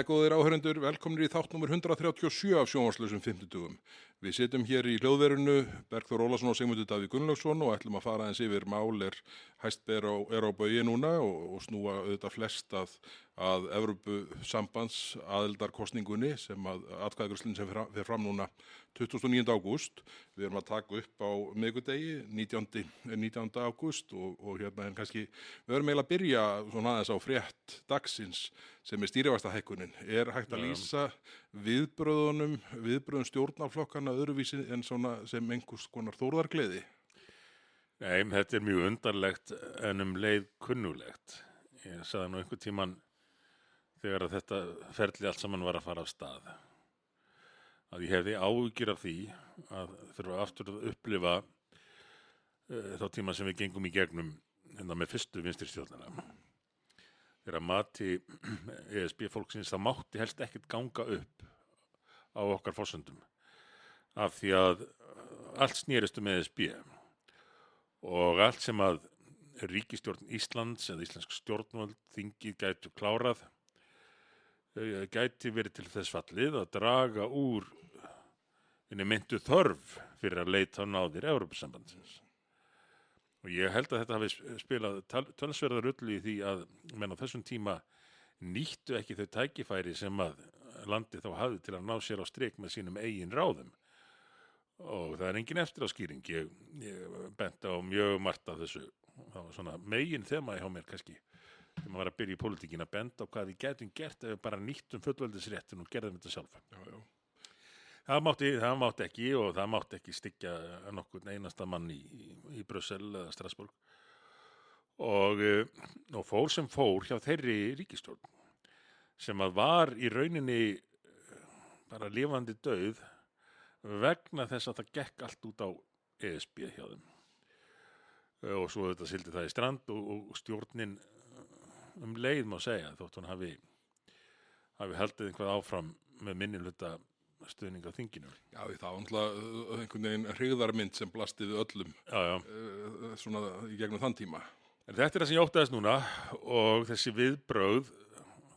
Góðir áhörendur, velkomnir í þátt númer 137 af sjónvarslausum 50. Við sitjum hér í hljóðverinu, Bergþór Ólason og Sigmundur Davíð Gunnlaugsson og ætlum að fara aðeins yfir mál hæst ber á baugi núna og snúa auðvitað flest að Evrópusambands aðildarkosningunni sem atkvæðagreiðslunni sem fer fram núna 29. ágúst. Við erum að taka upp á miðvikudegi 19. ágúst og hérna en kannski við erum eiginlega að byrja svona aðeins á frétt dagsins sem stýrivaxtahækkunin. Er hægt að lýsa viðbröðum stjórnarflokkanna öðruvísi en svona sem einhvers konar þórðargleði? Nei, þetta er mjög undarlegt en leið kunnulegt. Ég sagði nú einhvern tímann þegar að þetta ferli allt saman var að fara af stað að ég hefði áhyggjur af því að þurfa aftur að upplifa þá tíma sem við gengum í gegnum með fyrstu vinstri stjórnina. Þegar að mati ESB fólksins það mátti helst ekkert ganga upp á okkar forsendum af því að allt snerist ESB og allt sem að ríkisstjórn Íslands eða íslensk stjórnvöld þingið gætu klárað gæti verið til þess fallið að draga úr hinni meintu þörf fyrir að leita á náðir Evrópusambandsins. Og ég held að þetta hafi spilað tölsverða rullu í því að menn á þessum tíma nýttu ekki þau tækifæri sem að landið þá hafði til að ná sér á strik með sínum eigin ráðum. Og það er engin eftiráskýring. Ég benti á mjög margt af þessu. Það var svona megin þema hjá mér kannski. Þegar maður var að byrja í pólitíkin að benda á hvað við gætum gert ef við bara nýttum fullveldisréttin og gerðum þetta sjálf. Já. Það mátti ekki og það mátti ekki styggja nokkurn einasta mann í Brussel eða Strasbourg og fór sem fór hjá þeirri ríkisstjórn sem að var í rauninni bara lifandi dauð vegna þess að það gekk allt út á ESB hjá þeim og svo þetta sildi það í strand og stjórnin leið má segja þótt hún hafi haldið einhvað áfram með minnihluta stuðning á þinginu. Já, það var náttúrulega einhvern veginn hryggðarmynd sem blasti við öllum svona í gegnum þann tíma. En þetta er það sem ég óttaðist núna og þessi viðbrögð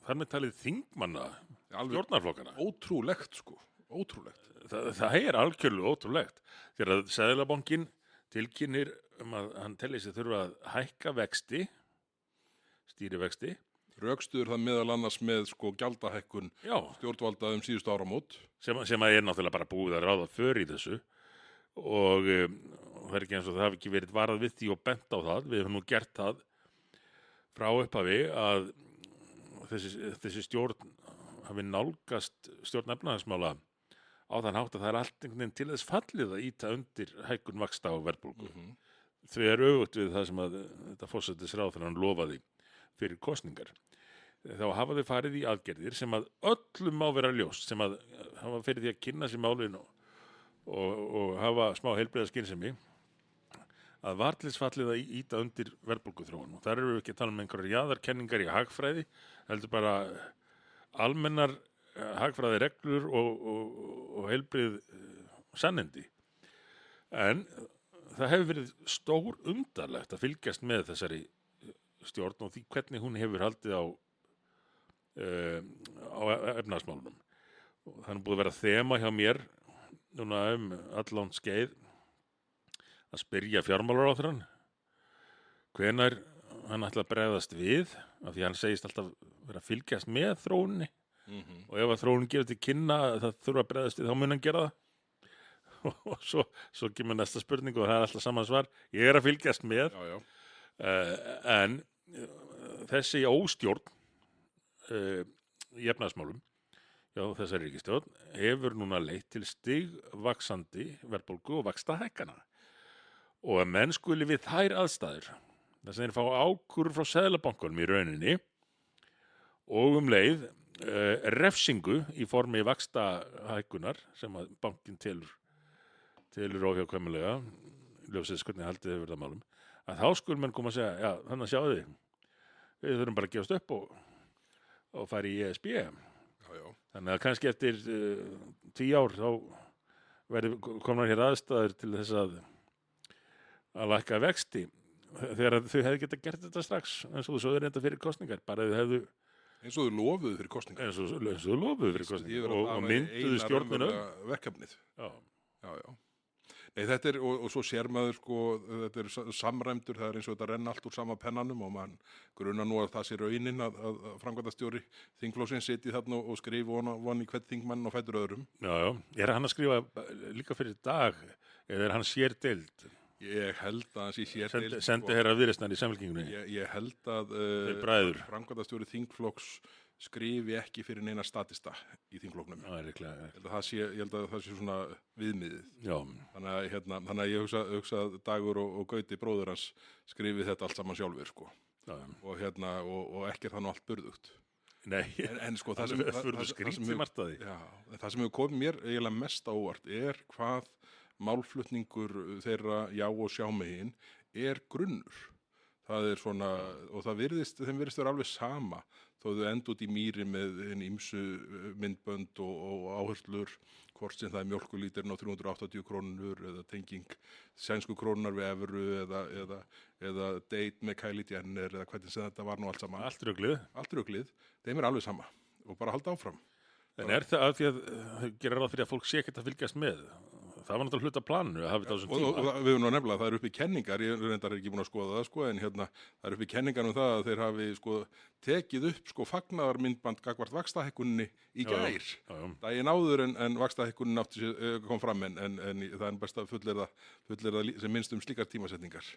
þar með talið þingmanna stjórnarflokkana. Ótrúlegt sko, ótrúlegt. Það er algjörlega ótrúlegt. Þegar að Seðlabankinn tilkynnir að hann telli sig þurfa að hækka vexti, stýrivexti. Rökstuður það meðal annars með gjaldahækkun stjórnvalda síðustu áramót. Sem að er náttúrulega bara búið að ráða för í þessu og það er ekki eins og það hafi ekki verið varað við því og bent á það. Við höfum nú gert það frá upphafi að þessi stjórn hafi nálgast stjórn efnahagsmála á þann hátt að það er allt einhvern veginn til þess fallið að ýta undir hækkun vaxta og verðbólgu. Þau eru öfugt við það sem að þetta forsætisráðherrann lofaði fyrir kosningar. Þá hafa þau farið í aðgerðir sem að öllum má vera ljóst, sem að hafa fyrir því að kynna sér málin og hafa smá heilbrigða skynsemi að varliðsfallið að ýta undir verðbólguþróun. Og þar eru við ekki að tala um einhverjar jaðarkenningar í hagfræði, heldur bara almennar hagfræðireglur og heilbrigð sannindi. En það hefur verið stór undarlegt að fylgjast með þessari stjórn og því hvernig hún hefur haldið á efnahagsmálunum. Það er búið að vera þema hjá mér núna allan skeið að spyrja fjármálaráðherrann hvenær hann ætla að bregðast við af því hann segist alltaf vera að fylgjast með þróuninni og ef að þróunin gefur til kynna að það þurfa að bregðast við þá mun hann gera það og svo kemur næsta spurning og það er alltaf sama svar. Ég er að fylgjast með. En þessi óstjórn í efnahagsmálum þessari ríkisstjórn hefur núna leitt til stigvaxandi verðbólgu og vaxtahækkana og að menn skuli við þær aðstæður þess að þeir fá ákúrur frá Seðlabankanum í rauninni og leið refsingu í formi vaxtahækkunar sem að bankinn telur óhjákvæmilega ljósið hvernig haldið hefur það málum að þá skul menn koma að segja, þannig að sjáðu við þurfum bara að gefast upp og fara í ESB. Þannig að kannski eftir 10 ár þá verður komnar hér aðstæður til þess að lækka vexti þegar þau hefðu getað gert þetta strax eins og þú sögður reynda fyrir kosningar, bara þau hefðu Eins og þau lofuðu fyrir kostningar. eins og lofuðu fyrir kostningar Yfir að og það væri mynduðu eina stjórnina. raunverulega verkefnið. Já, Já. Nei, þetta og svo sér maður sko, þetta er samræmdur, það er eins og þetta renna allt úr sama pennanum og mann grunar nú að það sé raunin að framkvæmdastjóri þingflokksins sitji þarna og skrifi von í hvern þingmann og fætur öðrum. já. Er hann að skrifa líka fyrir dag eða er hann sérdeild? Ég held að hans í sérdeild. Sendi herra Viðreisnar í Samfylkingunni? Ég held að Þeir bræður. framkvæmdastjóri þingflokks skrifi ekki fyrir neina statista í þingflokknum. Það er líklega. Ég held að það sé svona viðmiðið. Já, Þannig að ég hugsa að Dagur og Gauti bróður hans skrifi þetta allt saman sjálfur sko. já. Og ekki er það nú allt burðugt. Nei, En sko það er skrítið margt að því. Já, það sem hefur komið mér eiginlega mest á óvart er hvað málflutningur þeirra já og sjámegin er grunnur. Það er svona, og þeim virðist vera alveg sama þó þau enda út í mýri með hinn ýmsu myndbönd og áherslur, hvort sem það er mjólkulítirinn á 380 krónur eða tenging sænsku krónunar við evru eða date með Kylie Jenner eða hvernig sem þetta var nú allt saman. Allt ruglið. Allt ruglið, þeim er alveg sama og bara halda áfram. En er það af því að þau gera ráð fyrir að fólk sé ekkert að fylgjast með? Það var náttúrulega hluta planinu að hafa þetta á þessum tíma. Og við höfum nú nefnilega, það eru uppi kenningar, ég reyndar ekki búin að skoða það sko, en það eru uppi kenningar það að þeir hafi sko tekið upp fagnaðarmyndband gagnvart vaxtahækkuninni í gær. Daginn áður en vaxtahækkunin kom fram en það er best að fullyrða sem minnst slíkar tímasetningar.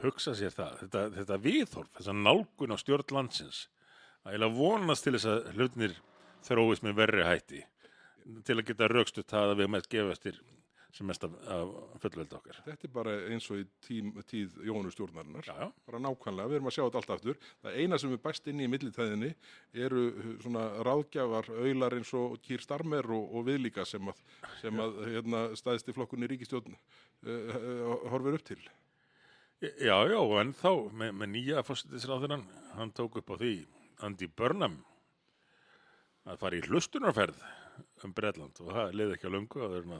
Hugsa sér þetta viðhorf, þessa nálgun á stjórn landsins, að eiginlega vonast til þess að hlutinir þróist með verri hætti til að geta rökstutt það að við mest gefast sem mest af fullveldi okkar. Þetta er bara eins og í tíð Jóhönnu stjórnarinnar. Já. Bara nákvæmlega, við erum að sjá þetta allt aftur. Það eina sem er bæst inn í millitæðinni eru svona ráðgjafar, aular eins og Keir Starmer og viðlíka sem að stæðsti flokkunni ríkisstjórn horfir upp til. Já, en þá með nýja forsætisráðherrann, hann tók upp á því Andy Burnham að fara í hlustunarferð Bretland og það leiði ekki á löngu að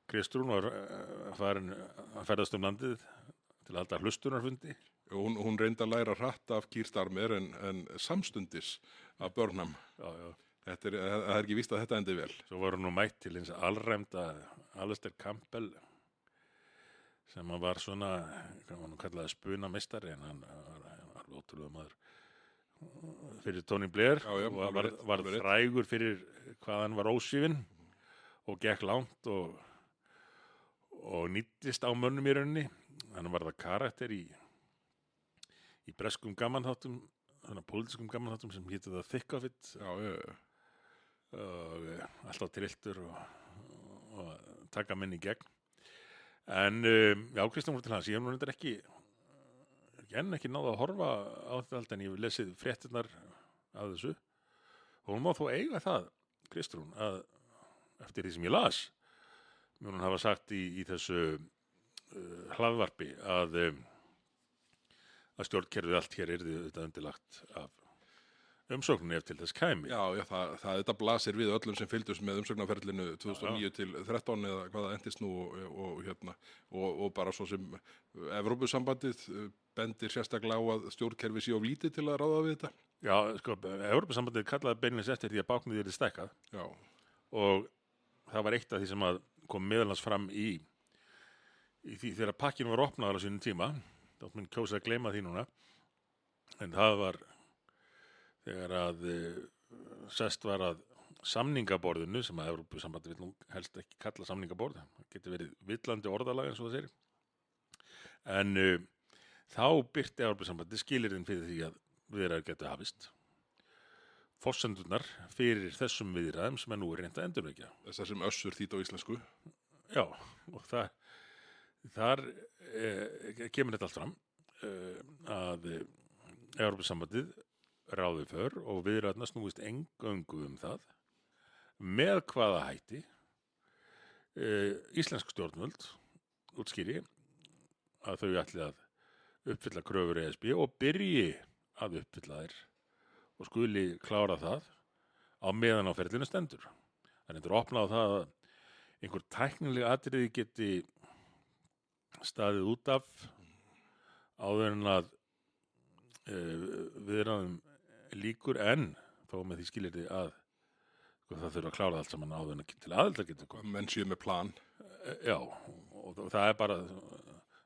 Kristrún var farin að ferðast landið til að halda hlustunarfundi. Hún reyndi að læra hratt af Keir Starmer en samstundis af Burnham. Já. Það er ekki víst að þetta endi vel. Svo var hún nú mætt til eins alræmda Alistair Campbell sem hann var svona, hann kallaði spunameistari en hann var ótrúlega maður fyrir Tony Blair og var frægur fyrir hvað hann var ósvífinn og gekk langt og nýttist á mönnum í rauninni. Hann var það karakter í breskum gamanþáttum, þannig pólitískum gamanþáttum sem hétu The Thick of It. Já. Og alltaf trilltur og taka menn í gegn. En Kristján voru til hans, ég hef nú reyndar ekki náða að horfa á þetta allt en ég hef lesið fréttirnar af þessu og hún má þó eiga það, Kristrún, að eftir því sem ég las mun hún hafa sagt í þessu hlaðvarpi að stjórnkerfið allt hér yrði auðvitað undirlagt af umsókninni ef til þess kæmi. Já, þetta blasir við öllum sem fylgdust með umsóknarferlinu 2009 til 13 eða hvað það endist nú og bara svo sem Evrópusambandið bendir sérstaklega á að stjórnkerfi sé of lítið til að ráða við þetta. Já, sko, Evrópusambandið kallaði beinlínis eftir því að báknið yrði stækkað. Já. Og það var eitt af því sem að kom meðalans fram í því þegar pakkinn var opnaður á sínum tíma, þá minn kjósa að gleyma því núna, en það var þegar að sest var að samningaborðinu sem að Evrópusambandið vill nú helst ekki kalla samningaborð, það getur verið villandi orðalag eins og það segir. En þá birti Evrópusambandið skilyrðin fyrir því að viðræður getur hafist. Forsendurnar fyrir þessum viðræðum sem nú er reynt að endurvekja. Þessar sem Össur þýtt á íslensku. Já, og þar kemur þetta allt fram að Evrópusambandið ráði för og viðræðurnar snúist eingöngu það með hvaða hætti íslensk stjórnvöld útskýri að þau ætli að uppfylla kröfur ESB og byrji að uppfylla þær og skuli klára það á meðan á ferlinu stendur. Það er opnað á það að einhver tæknileg atriði geti staðið út af áður en að viðræðum líkur en þó með því skilyrði að sko, það þurfa að klára það allt saman áður en til aðildar getur komið. Menn séu með plan. Já, og það er bara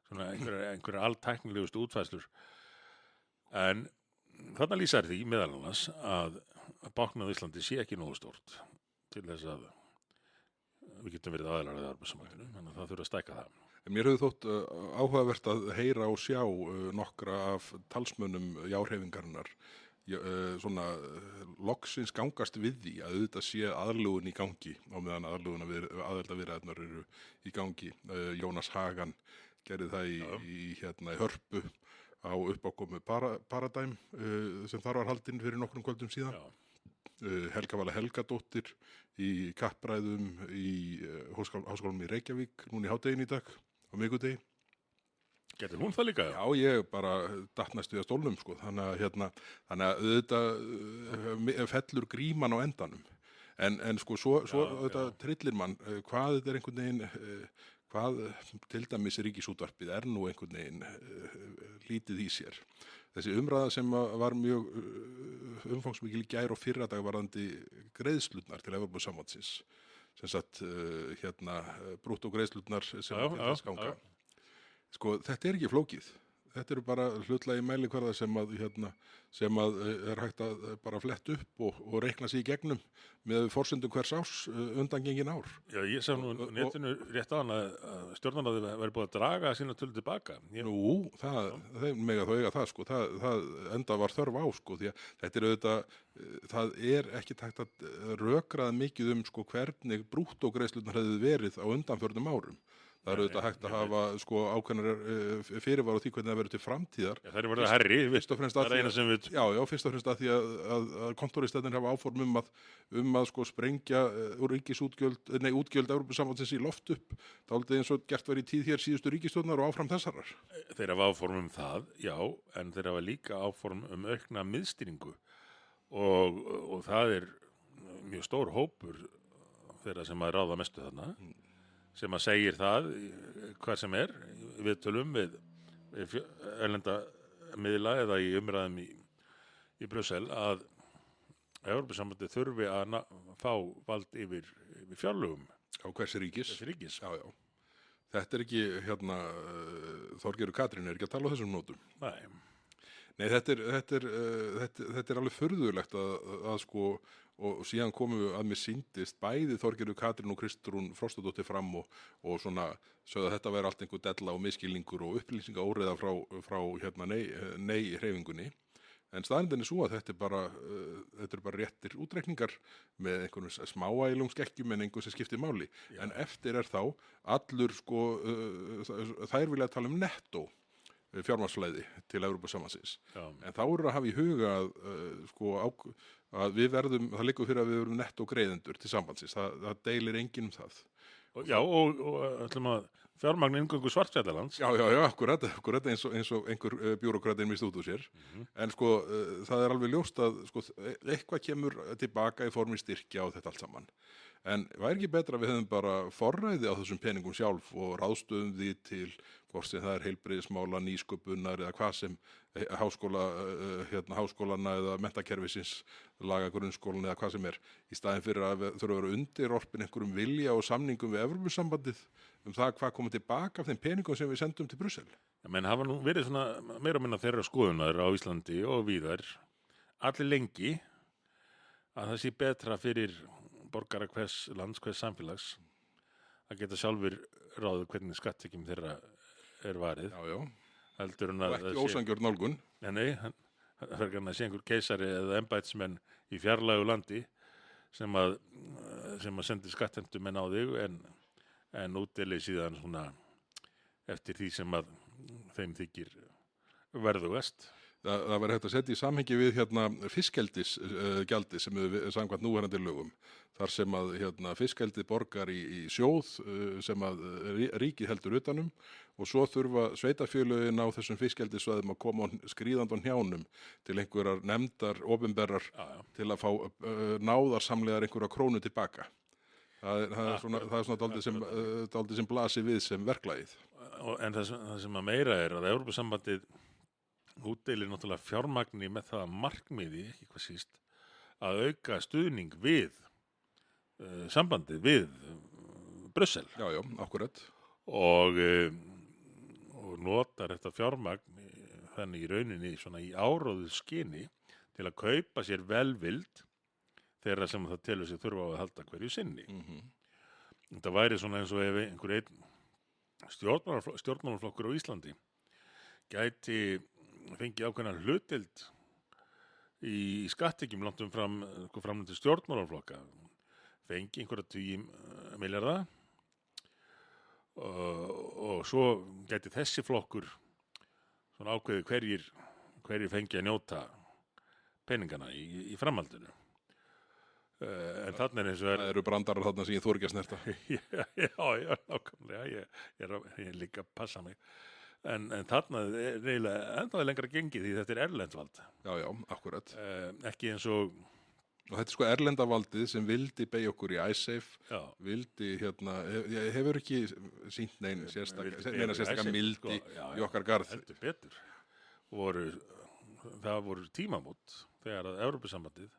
svona einhverjar alltæknilegustu útfæslur. En þarna lýsar því meðal annars að báknið á Íslandi sé ekki nógu stórt til þess að við getum verið aðilar að Evrópusambandinu, þannig að það þurfa að stækka það. En mér hefur þótt áhugavert að heyra og sjá nokkra af talsmönnum jáhreyfingarinnar svona loksins gangast við því að auðvitað sé aðlögun í gangi á meðan aðildarviðræðurnar eru í gangi. Jónas Hagan gerði það í Hörpu á uppákomu Paradæm sem þar var haldinn fyrir nokkrum kvöldum síðan. Já. Helga Vala Helgadóttir í kappræðum í Háskólanum í Reykjavík núna í hádeginu í dag á miðvikudegi. Gerði hún það líka? Já, ég bara datt næstu í stólnum sko. Þannig að auðvitað fellur gríman á endanum. En sko svo auðvitað trillir mann hvað þetta er einhvern veginn hvað til dæmis Ríkisútvarpið er nú einhvern veginn lítið í sér. Þessi umræða sem var mjög umfangsmikil í gær og fyrradag varðandi greiðslurnar til Evrópusambandsins, sem sagt brúttógreiðslurnar sem til þess ganga. Sko, þetta er ekki flókið. Þetta eru bara hlutlægi mælikvarða sem að er hægt að bara flett upp og reikna sig í gegnum með forsendum hvers árs undangengin ár. Já, ég sá nú netinu rétt á hann að stjórnarráðið væri búið að draga sína tölu tilbaka. Nú, þeim mega þó eiga það sko, það enda var þörf á sko, því að þetta er auðvitað, það er ekki hægt að rökraða mikið sko hvernig brúttógreiðslurnar hefðu verið á undanförnum árum. Það er auðvitað hægt að hafa sko ákveðnar fyrirvara á því hvernig það verður til framtíðar. Já, það er verið að herri, fyrst og fremst að það er eina sem við... fyrst og fremst að því að kontóristatnir hafa áform um að sko sprengja útgjöld Evrópusambandsins í loft upp. Dálítið eins og gert var í tíð hér síðustu ríkisstjórnar og áfram þessarar. Þeir hafa áform það, já, en þeir hafa líka áform aukna miðstýringu og það er mjög stór hópur þeirra sem að ráða mestu þarna. Sem að segir það, hvað sem er, við tölum við erlenda miðla eða í umræðum í Brussel að Evrópusambandið þurfi að fá vald yfir fjárlögum. Á hvers ríkis. Já. Þetta er ekki, Þorgerður Katrín er ekki að tala á þessum nótum. Nei, þetta er alveg furðulegt að sko, og síðan komum við að mér sýndist bæði Þorgerður Katrín og Kristrún Frostadóttir fram og svona sögðu að þetta væri allt einhver della og miskilningur og upplýsingaóreiða frá nei hreyfingunni. En staðreyndin er svo að þetta er bara réttir útreikningar með einhvern smáælum skekkjum en einhvern sem skiptir máli. Já. En eftir er þá allur sko, þær vilja tala um nettó fjármagnsflæði til Evrópusambandsins. En þá eru að hafa í huga að við verðum, það liggur fyrir að við verðum nettó greiðendur til sambandsins. Það deilir enginn um það. Já, og ætlum að fjármagn inngöngu Svartfjallalands. Já, akkurat eins og einhver bjúrókratinn mist út úr sér. En sko, það er alveg ljóst að sko, eitthvað kemur tilbaka í formi styrkja á þetta allt saman. En væri ekki betra að við hefðum bara forræði á þessum peningum sjálf og ráðstöfum því til hvort sem það er heilbrigðismála, nýsköpunar eða hvað sem háskólana eða menntakerfisins laga grunnskólan eða hvað sem er, í staðinn fyrir að þurfa að vera undirorpin einhverjum vilja og samningum við Evrópusambandið það hvað komið tilbaka af þeim peningum sem við sendum til Brussel. Ja, menn hafa nú verið svona meira og minna þeirra skoðunar á Íslandi og víðar allir lengi að það sé betra fyrir borgara hvers lands, hvers samfélags að geta sjálfur ráðið hvernig skattekjum þeirra er varið. Já. Heldur en og ekki ósanngjörn nálgun. Nei, það fer að sé einhver keisari eða embættismenn í fjarlægu landi sem að sendi skattheimtumenn á þig en útdeli síðan svona eftir því sem að þeim þykir verðugast. Það var hægt að setja í samhengi við fiskeldisgjaldi sem við samkvæmt núverandi lögum. Þar sem að fiskeldið borgar í sjóð sem að ríkið heldur utanum og svo þurfa sveitarfélögin á þessum fiskeldissvæðum að koma skríðandi á hnjánum til einhverjar nefndar, opinberar til að fá náðarsamlegar einhverja krónu tilbaka. Það er svona dálítið sem blasir við sem verklagið. En það sem að meira er að Evrópusambandið útdeilir náttúrulega fjármagni með það að markmiði, ekki hvað síst, að auka stuðning við sambandið við Brussel Já, já, akkurat. og notar þetta fjármagn þannig í rauninni svona í áróðu skyni til að kaupa sér velvild þeirra sem það telur sig þurfa á að halda hverju sinni. Þetta væri svona eins og ef einhver einn stjórnmálaflokkur á Íslandi gæti fengið ákveðna hlutdeild í skattekjum langt framlöndi stjórnmálaflokka, fengi einhverja 10 milljarða og svo gæti þessi flokkur svona ákveði hverjir fengi að njóta peningana í framhaldinu. En þarna eins og Það eru brandarar þarna sem ég þori ekki að snerta. já, nákvæmlega, ég líka að passa mig. En þarna er eiginlega ennþá lengra gengið því þetta er erlendvald. Já, já, akkurat. Ekki eins og Og þetta er sko erlendavaldið sem vildi beigja okkur í IceSafe, já, vildi hefur ekki sýnt neina sérstaka mildi sko, já, í okkar garð. heldur betur. Það voru tímamót þegar að Evrópusambandið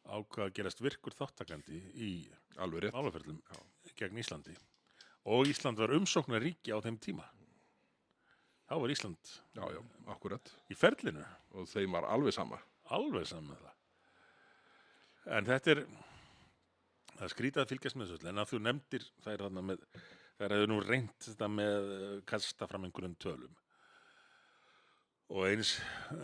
ákvað að gerast virkur þáttakandi í Alveg rétt. málaferlum gegn Íslandi og Ísland var umsóknarríki á þeim tíma. Þá var Ísland Já, já, akkurat. í ferlinu, Og þeim var alveg sama. alveg saman með það. En það er skrítið að fylgjast með þessu, en að þú nefndir þær þarna með, þær hefur nú reynt þetta með kasta fram einhverjum tölum. Og eins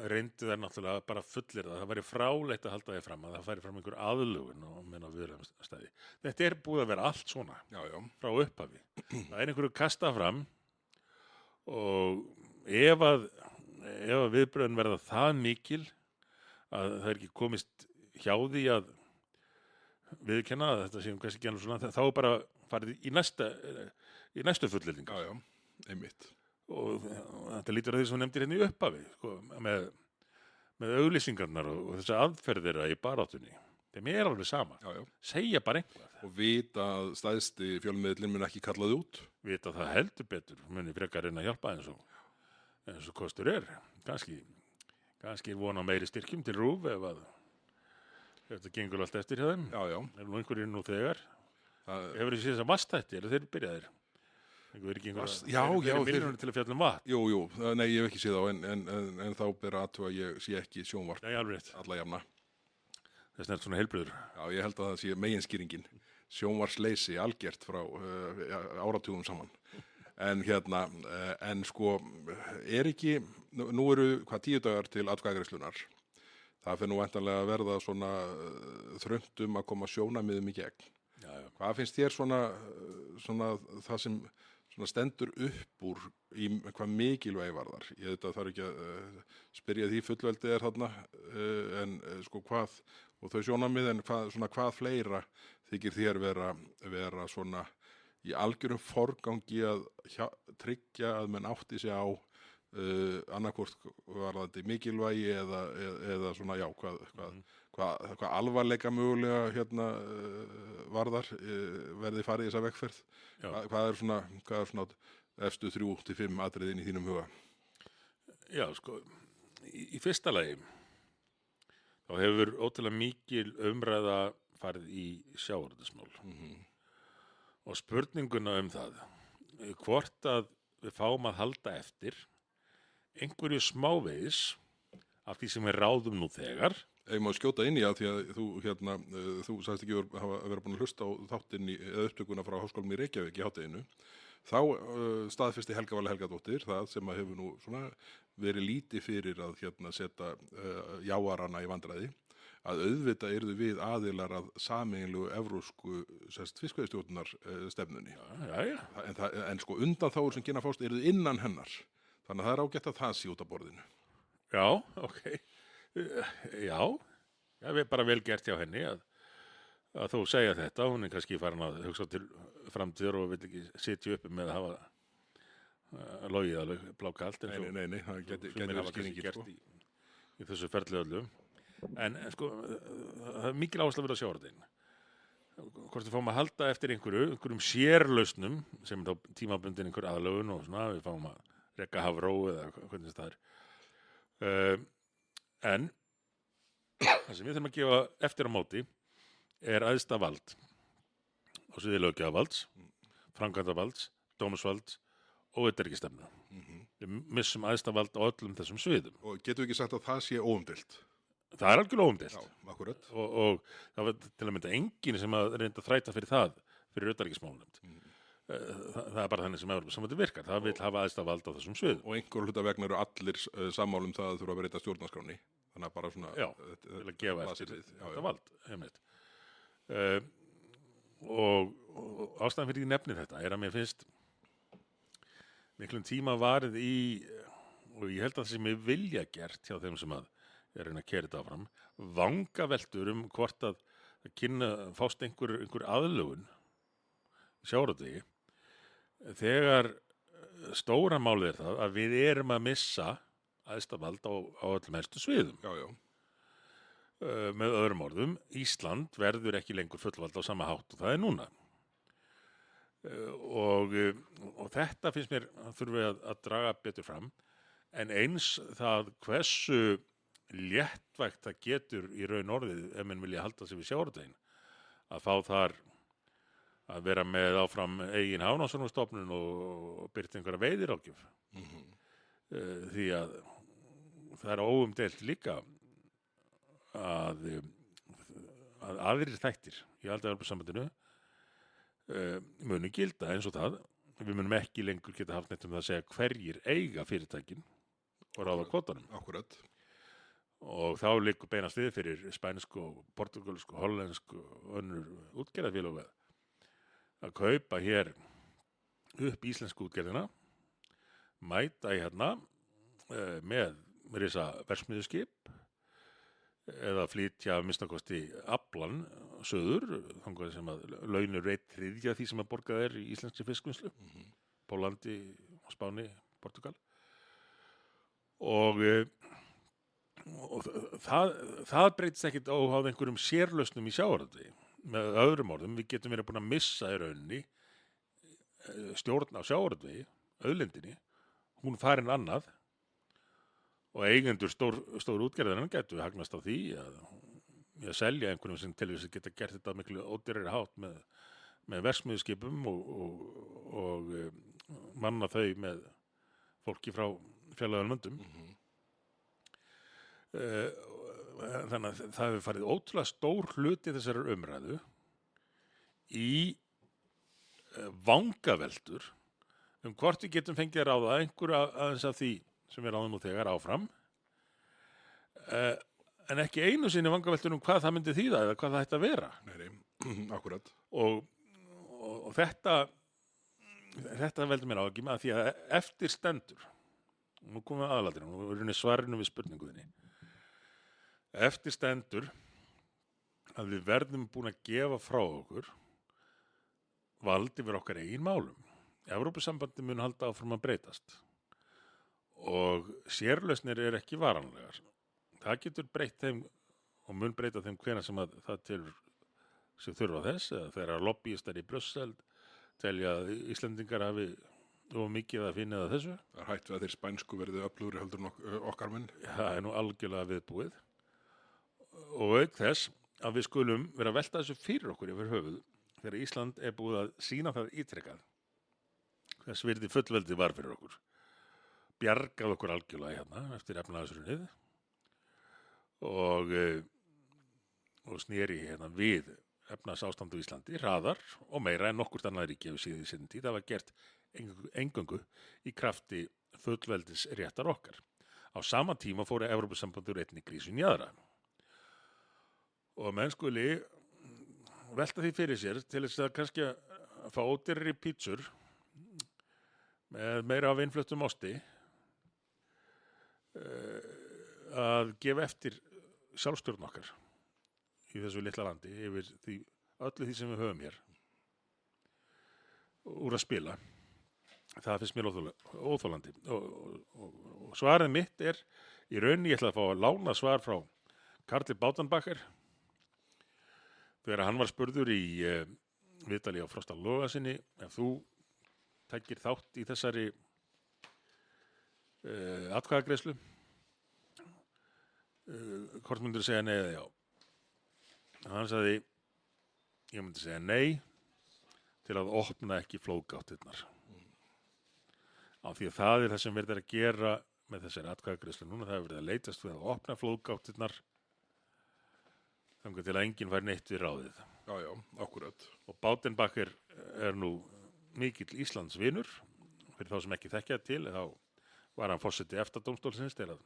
reyndu þær náttúrulega bara fullir það væri fráleitt að halda því fram að það færi fram einhver aðlögun og menn á viðræðumstæði. Þetta er búið að vera allt svona Já, já. frá upphafi. Það er einhverju kastað fram og ef að viðbröðin verða það mikil að það er ekki komist hjá því að viðurkenna að þetta séum kannski ekki alveg svona, þá er bara farið í næstu fullyrðingu. Já, já, einmitt. Og þetta lítur að því sem nefndir hérna í upphafi sko, með auglýsingarnar og þessa aðferðira í baráttunni. Þeim er alveg sama. Já, já. Segja bara einhvað. Og vita að stæðsti fjölmiðlinn mun ekki kallaði út. Vita það heldur betur, muni frekar reyna að hjálpa eins og kostur er. Kannski er von á meiri styrkjum til RÚV ef þetta gengur allt eftir hjá þeim. Já, já. Er nú einhverjir nú þegar. Hefur þið séð þess að vastætti, eru þeir byrjaðir? Já, miljónir til að fjalla vatn. Jú, nei, ég hef ekki séð á, en þá ber aðtúa að ég sé ekki sjónvarp Já, alveg rétt. alla jafna. Þess vegna er svona heilbrigður. Já, ég held að það sé meginskýringin. Sjónvarsleysi algjört frá áratugum saman. En sko, er ekki, nú eru 10 dagar til atkvæðagreiðslunnar. Það fer nú væntanlega að verða svona þröngt að koma sjónarmiðum í gegn. Já. Hvað finnst þér svona það sem svona stendur upp úr í hvað mikilvægi varðar? Ég veit að það er ekki að spyrja því fullveldið er þarna, en sko hvað, og þau sjónarmið, en hvað fleira þykir þér vera svona í algjörum forgangi að tryggja að menn átti sig á annarkvort varðandi mikilvægi eða svona, já, hvað alvarleika mögulega varðar verði farið í þessa vegferð. Hvað er svona efstu 3-5 atriðin í þínum huga? Já, sko, í fyrsta lagi þá hefur ótrúlega mikil umræða farið í sjávarútvegsmál og spurninguna það hvort að við fáum að halda eftir einhverju smávegis af því sem við ráðum nú þegar. Ef maður skjóta inn í að því að þú sagðist ekki að vera búin að hlusta á þáttinn eða upptökuna frá Háskólanum í Reykjavík í hádeginu, þá staðfesti Helga Vala Helgadóttir það sem að hefur nú svona verið lítið fyrir að setja jáarana í vandræði, að auðvitað yrðu við aðilar að sameiginlegu evrópsku fiskveiðistjórnar stefnunni. Já. En sko undanþágur sem kynna fást yrðu innan hennar. Þannig að það er ágætt að það sé út af borðinu. Já, ok. Já, við bara vel gert hjá henni að þú segja þetta. Hún er kannski farin að hugsa til framtíðar og vil ekki sitja uppi með að hafa logið alveg blákalt. Nei, það geti verið skýringin sko. Í þessu ferli öllu. En sko, það er mikil áhersla verið á sjávarútveginn. Hvort við fáum að halda eftir einhverjum sérlausnum sem þá tímabundin einhver aðlögun og svona, við fáum að reka Hafró eða hvernig það er. En það sem við þurfum að gefa eftir á móti er æðsta vald á sviði löggjafarvalds, framkvæmdarvalds, dómsvalds og utanríkisstefnu. Við missum æðsta vald á öllum þessum sviðum. Og getum við ekki sagt að það sé óumdeilt? Það er algjörlega óumdeilt. Já, akkurat. Og það var til að mynda enginn sem að reynda að þræta fyrir það, fyrir utanríkismálanefnd. Það er bara þannig sem Evrópusambandið virkar. Það vil hafa æðsta vald á þessum sviðum. Og einhver hluta vegna eru allir sammála það að þurfa að breyta stjórnarskráni. Þannig að bara svona... Já, til að gefa eftir þetta vald. Og ástæðan fyrir því nefnir þetta er að mér finnst miklum tíma varið í, og ég held að það sem ég vilja gert hjá þeim sem að er að keyra þetta áfram, vangaveltur hvort að kynna fást einhver aðlögun í sjávarútvegi þegar stóra málið er það að við erum að missa æðsta vald á öllum helstu sviðum. Já. Með öðrum orðum, Ísland verður ekki lengur fullvald á sama hátt og það er núna. Og þetta finnst mér þurfum við að draga betur fram, en eins það hversu léttvægt það getur í raun orðið ef menn vilja halda sig við sjávarútveginn að fá þar að vera með áfram eigin hafrannsóknastofnun og birta einhverja veiðiráðgjöf. Því að það er óumdeilt líka að aðrir þættir í Evrópusambandinu munu gilda eins og það. Við munum ekki lengur geta haft neitt það að segja hverjir eiga fyrirtækin og ráða kvótanum. Akkurat. Og þá liggur beinast við fyrir spænsku og portugalsku, hollensku og önnur útgerðarfélög að kaupa hér upp íslensku útgerðina, mæta í hérna með risa verksmiðjuskip eða flytja að minnstakosti aflan söður, þangað sem að launur 1/3 því sem að borgað er í íslenskri fiskvinnslu, Pólandi, Spáni, Portugal. Og það breytist ekkit óháð einhverjum sérlausnum í sjávarútvegi. Með öðrum orðum, við getum verið búin að missa í rauninni stjórn á sjávarútvegi, auðlindinni, hún farin annað og eigendur stór útgerðarinnar gætu hagnast á því að selja einhverjum sem til þess að geta gert þetta miklu ódýrari hátt með verksmiðjuskipum og manna þau með fólki frá fjarlægum löndum. Þannig að það hefur farið ótrúlega stór hluti þessar umræðu í vangaveltur hvort við getum fengið að ráða einhverja aðeins af því sem við ráðum nú þegar áfram, en ekki einu sinni vangaveltur hvað það myndi þýða eða hvað það ætti að vera. Nei, akkurat. Og þetta veldur mér áhyggjum að því að eftir stendur, nú komum við aðalatriðum, nú erum við svarinu við spurninguðinni, eftir stendur að við verðum búin að gefa frá okkur vald yfir okkar eigin málum. Evrópusambandið mun halda áfram að breytast og sérlausnir er ekki varanlegar. Það getur breytt þeim og mun breyta þeim hvenær sem að það telur sem þurfa þess, eða þegar lobbyistar í Brussel telja að Íslendingar hafi of mikið að finna það þessu. Það er hætt við að þeir spænsku verði öflugri heldur en okkar menn. Það er nú algjörlega viðbúið. Og auk þess að við skulum vera að velta þessu fyrir okkur yfir höfuð þegar Ísland er búið að sýna það ítrekað hvers virði fullveldi var fyrir okkur. Bjargað okkur algjörlega hérna eftir efnahagshrunið og sneri hérna við efnahagsástand á Íslandi hraðar og meira en nokkurt annað ríki hefur síðan í sinni tíð. Það var gert eingöngu í krafti fullveldis réttar okkar. Á sama tíma fóru Evrópusambandið úr einni krísu í aðra. Og menn skuli velta því fyrir sér til þess að kannski að fá ódýrari pítsur með meira af innfluttum osti að gefa eftir sjálfstjórn okkar í þessu litla landi yfir öllu því sem við höfum hér úr að spila. Það finnst mér óþolandi og svarið mitt er í rauninni, ég ætla að fá að lána svar frá Karli Baudenbacher þegar hann var spurður í viðtali á Frosta Logasyni ef þú tækir þátt í þessari atkvæðagreiðslu hvort myndir segja nei eða já? Hann sagði, ég myndi segja nei til að opna ekki flóðgáttirnar. Á því að það er það sem verið að gera með þessari atkvæðagreiðslu núna, það hefur verið að leitast við að opna flóðgáttirnar þangað til að enginn fær neitt við ráðið. Já, já, akkurat. Og Baudenbacher er nú mikill Íslands vinur, fyrir þá sem ekki þekkja til, þá var hann forseti EFTA-dómstólsins til að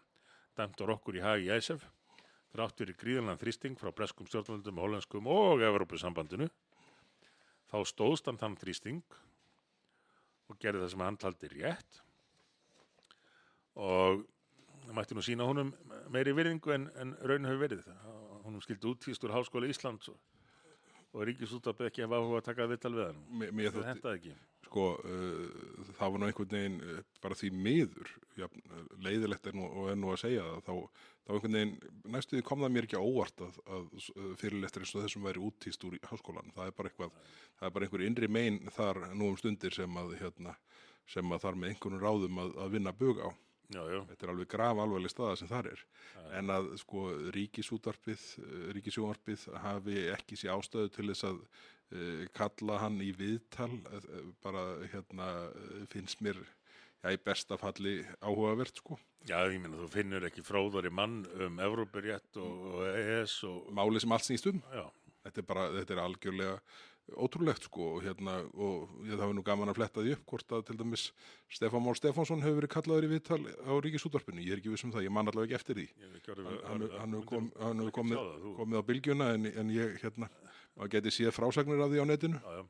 dæmt var okkur í hag í ICEF, þrátt fyrir gríðarlegan þrýsting frá breskum stjórnvöldum, hollenskum og Evrópusambandinu. Þá stóðst hann þann þrýsting og gerði það sem hann taldi rétt og mætti nú sýna honum meiri virðingu en raun hefur verið. Honum skildi útvíst úr Háskóla Íslands og Ríkisútvarpið ekki hafa áhuga að taka viðtal við hann. Mér það hentaði ekki. Sko, það var nú einhvern veginn bara því miður, leiðilegt og er nú að segja það, þá einhvern veginn, næstuði kom það mér ekki á óvart að fyrirlestur eins og þessum væri úttíst úr háskólan. Það er bara einhver innri mein þar nú stundir sem að þar með einhvern ráðum að vinna bug á. Já, já. Þetta er alveg grafalvarleg staða sem þar er. En að sko ríkisútvarpið hafi ekki sé ástæðu til þess að kalla hann í viðtal, bara finnst mér í besta falli áhugavert sko. Já, ég meina þú finnur ekki fróðari mann Evrópurétt og EES og máli sem allt snýst um. Já. Þetta er algjörlega ótrúlegt sko og það var nú gaman að fletta því upp hvort að til dæmis Stefán Már Stefánsson hefur verið kallaður í viðtal á Ríkisútvarpinu. Ég er ekki viss um það, ég man allavega ekki eftir því. Hann hefur komið á bylgjuna en ég maður geti séð frásagnir af því á netinu. Já, já.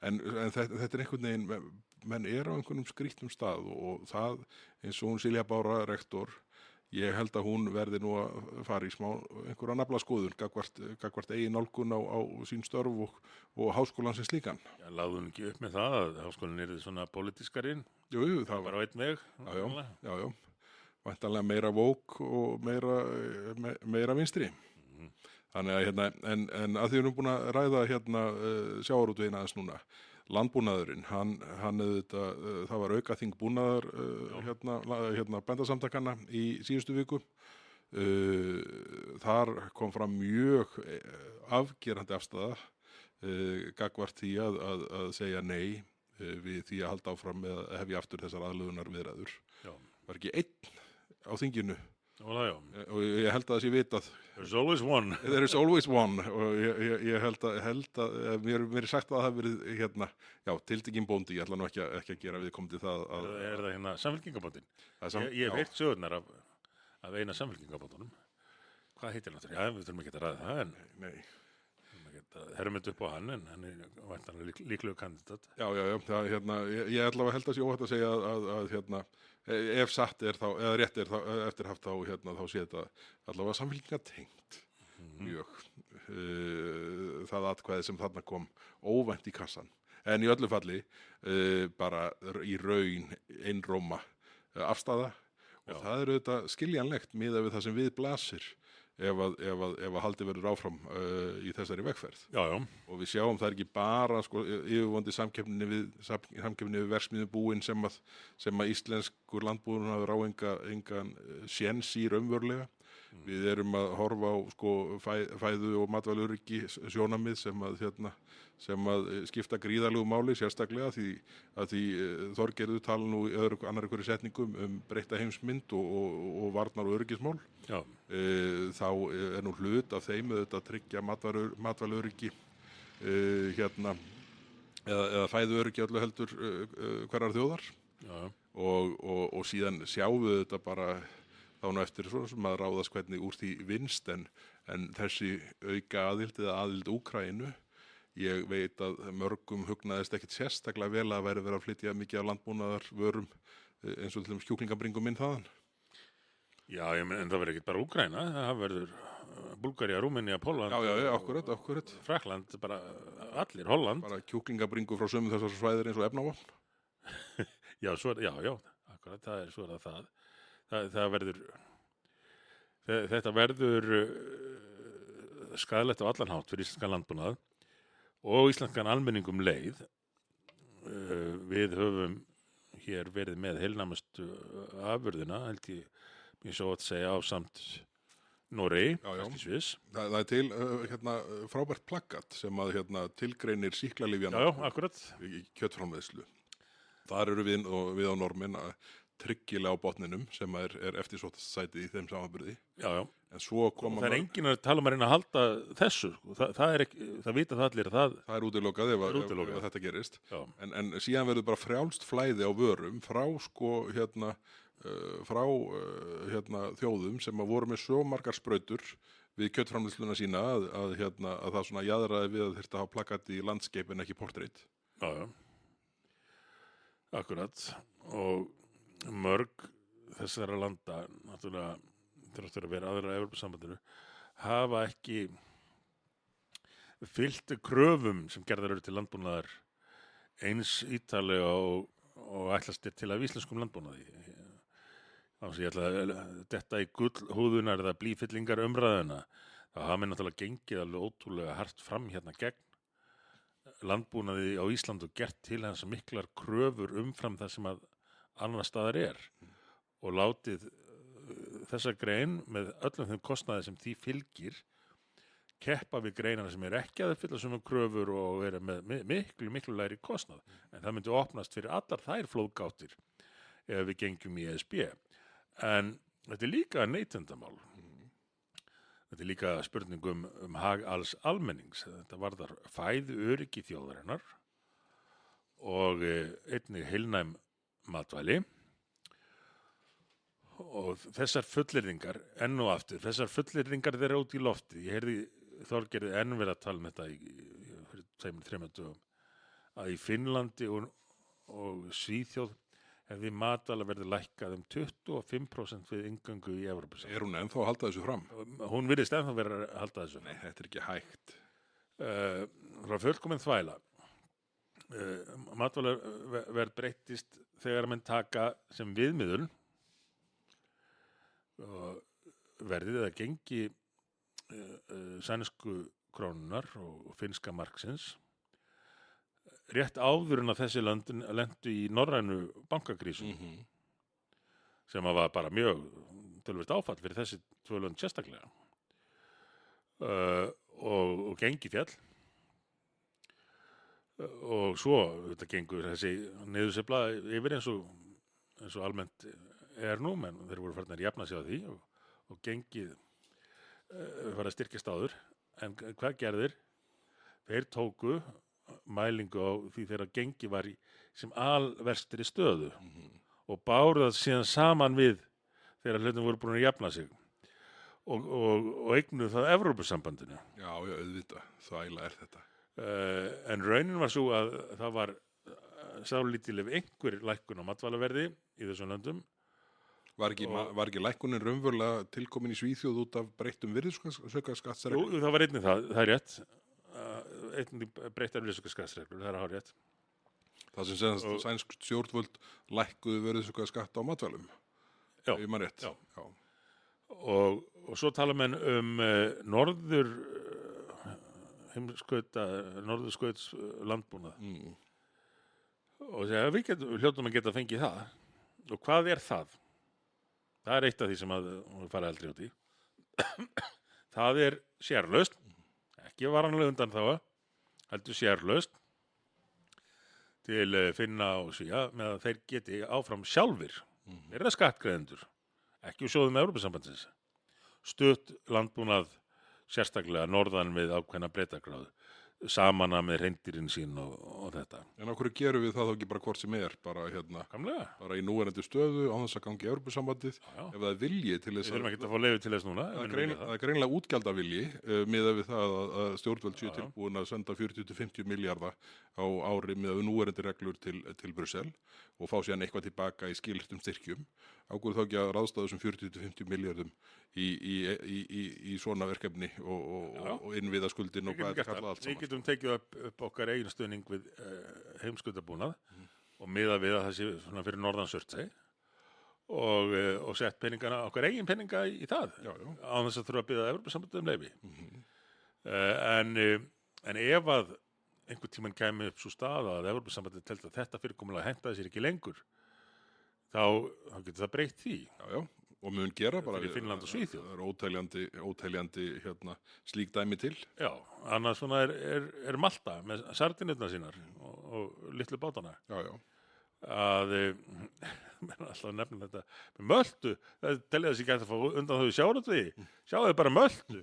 En þetta er einhvern veginn, menn er á einhvernum skrýttum stað og það eins og hún Silja Bára rektor, ég held að hún verði nú að fara í smá einhverja naflaskoðun gagvart eigin nálgun á sín störf og háskólan sem slíkan. Já, lagði hún ekki upp með það að háskólinn yrði svona pólitískarinn? Jú, það var á einn veg. Já. Væntanlega meira vók og meira vinstri. Þannig að en að því við erum búin að ræða sjávarútveginn aðeins núna. Landbúnaðurinn, hann auðvitað, það var aukaþing búnaðar bændasamtakanna í síðustu viku. Þar kom fram mjög afgerandi afstaða gagvart því að segja nei við því að halda áfram með að hefja aftur þessar aðlögunar viðræður. Var ekki einn á þinginu. Og ég held að það sé vitað. There's always one. There is always one og ég held að mér er sagt að það hafi verið tiltekinn bóndi, ég ætla nú ekki að gera viðkomandi það að Er það samfylkingabóndin? Ég hef heyrt sögurnar af eina samfylkingabóndunum. Hvað heitir hann? Já, við þurfum ekki að ræða það en nei. Hermund upp á hann en hann er væntanlega líklegur kandidat. Já, ég allavega held að sé óhætt að segja að ef satt er þá, eða rétt er þá, eftir haft þá sé þetta allavega samfylkingatengt mjög. Það atkvæði sem þarna kom óvænt í kassan. En í öllu falli bara í raun einróma afstaða og það er auðvitað skiljanlegt miðað við það sem við blasir ef að haldið verður áfram í þessari vegferð. Já. Og við sjáum það er ekki bara yfirvofandi samkeppni við verksmiðjum búin sem að íslenskur landbúnaður á engan séns í raunverulega. Við erum að horfa á fæðu og matvælaöryggi sjónarmið sem að skipta gríðarlegu máli sérstaklega því Þorgerður tala nú í annar einhverju setningum breytta heimsmynd og varnar og öryggismál. Já. Þá er nú hlut af þeim að tryggja matvælaöryggi eða fæðuöryggi öllu heldur hverrar þjóðar. Já. Og síðan sjáum við þetta bara þá nú eftir sem að ráðast hvernig úr því vinst en þessi auka aðild eða aðild Úkraínu, ég veit að mörgum hugnaðist ekkit sérstaklega vel að verið að flytja mikið af landbúnaðarvörum eins og til dæmis kjúklingabringum inn þaðan. Já, en það verður ekkit bara Úkraína, það verður Búlgaría, Rúmenía, Pólland. Já, akkurat. Frakkland, bara allir, Holland. Bara kjúklingabringu frá sömu þessar svæðir eins og efnavopn. Já, akkurat, það er svo að það. Það verður, þetta verður skaðlegt á allan hátt fyrir íslenskan landbúnað og íslenskan almenningum leið. Við höfum hér verið með heilnæmustu afurðina, held ég svo að segja ásamt Noregi, Já, já. kannski Sviss. Það er til frábært plaggat sem að tilgreinir Já, sýklalyfjana já, akkurat. í kjötframleiðslu. Þar eru við á normin tryggilega á botninum sem er eftirsóttast sætið í þeim samanburði. Já, já. En svo koma Það er enginn að tala um að reyna að halda þessu. Sko. Það er ekki, það vita það allir að það. Það er útilokað ef útilokað. þetta gerist. Já. En síðan verður bara frjálst flæði á vörum frá þjóðum sem að voru með svo margar sprautur við kjötframleiðsluna sína að það svona jaðraði við að þyrfti að hafa plakati í landskeip en ekki portreit. Já, já. Akkurat. Og mörg þessara landa, náttúrulega þurftur að vera aðra Evrópusambandinu, hafa ekki fylgt kröfum sem gerðar eru til landbúnaðar eins ítarlega og ætlast er til af íslenskum landbúnaði. Þannig að ég ætla að detta í gullhúðunar eða blýfyllingar umræðuna, þá hafa mér náttúrulega gengið alveg ótrúlega hart fram hérna gegn landbúnaði á Ísland og gert til hans miklar kröfur umfram það sem að annar staðar er og látið þessa grein með öllum þeim kostnaði sem því fylgir keppa við greinana sem ekki að uppfylla svona kröfur og vera með miklu lægri kostnað. En það myndi opnast fyrir allar þær flóðgáttir ef við gengjum í ESB. En þetta er líka neytendamál. Þetta er líka spurning um hag alls almennings. Þetta varðar fæðu öryggi þjóðarinnar og einnig heilnæm matvæli. Og þessar fullyrðingar, enn og aftur, þessar fullyrðingar þeirra út í lofti. Ég heyrði Þorgerði enn verið að tala um þetta fyrir 2-3 dögum, að í Finnlandi og Svíþjóð hefði matvæla verið lækkað 25% við inngöngu í Evrópusambandið. Er hún ennþá að halda þessu fram? Hún virðist ennþá verið að halda þessu fram. Nei, þetta er ekki hægt. Það var fullkomin þvæla. Matvælaverð breyttist þegar menn taka sem viðmiðun verðið eða gengi sænsku krónunar og finnska marksins rétt áður en að þessi löndin lentu í norrænu bankakrísu sem að var bara mjög töluvert áfall fyrir þessi tvö lönd sérstaklega og gengi fjall og svo þetta gengur þessi niðursveifla yfir eins og almennt er nú, menn þeir voru farnir að jafna sig á því og gengið var að styrkjast áður. En hvað gerðir? Þeir tóku mælingu á því þegar gengi var í sem alverstri stöðu og báru það síðan saman við þegar hlutin voru búin að jafna sig og eignuðu það Evrópusambandinu. Já, auðvitað, þvæla er þetta. En raunin var svo að það var sálítil ef einhver lækkun á matvælaverði í þessum löndum. Var ekki lækkunin raunverulega tilkomin í Svíþjóð út af breyttum virðisaukaskattsreglum? Jú, það var einnig það er rétt. Einnig breyttar virðisaukaskattsreglur, það er hárrétt. Það sem sænsk stjórnvöld lækkuðu virðisaukaskatt á matvælum. Já. Ég man rétt. Já. Og svo tala menn norðurskauts landbúnað. Og segja, við hljótum að geta fengið það. Og hvað er það? Það er eitt af því sem að hún fara eldri út í. Það er sérlaust, ekki varanlega undan þá, heldur sérlaust til Finna og Svía með að þeir geti áfram sjálfir, þeirra skattgreiðendur, ekki úr sjóðum Evrópusambandsins, stutt landbúnað sérstaklega norðan við ákveðna breiddargráðu, saman með hreindýrin sín og þetta. En á hverju gerum við það þá ekki bara hvort sem er, bara bara í núverandi stöðu á þess að gangi Evrópusambandið, ef það er vilji til þess Við þurfum ekki að fá leyfi til þess núna. Það er greinilega útgjaldavilji miðað við það að stjórnvöld séu tilbúin að senda 40-50 milljarða á ári miðað við núverandi reglur til Brussel og fá síðan eitthvað tilbaka í skilyrtum styrkjum. Á hverju þá ekki að ráðstafa þessum 40-50 milljörðum í svona verkefni og innviðaskuldin og hvað þetta kallað allt saman. Við getum tekið upp okkar eigin stuðning við heimskautabúnað og miðað við að það sé svona fyrir norðan Surtsey og sett peningana, okkar eigin peninga í það án þess að þurfa að biðja Evrópusambandið um leyfi. En ef að einhvern tímann kæmi upp svo staða að Evrópusambandið teldi að þetta fyrirkomulag hentaði sér ekki lengur, þá getur það breytt því. Og mun gera bara fyrir Finnland og Svíþjóð. Það er óteljandi slík dæmi til. Já, annars svona er Malta með sardinurnar sínar og litlu bátana. Já, já. Að alltaf nefnum þetta með Möltu, það telja þessi gæti að fá undan þau sjávarútvegi, sjáðu bara Möltu.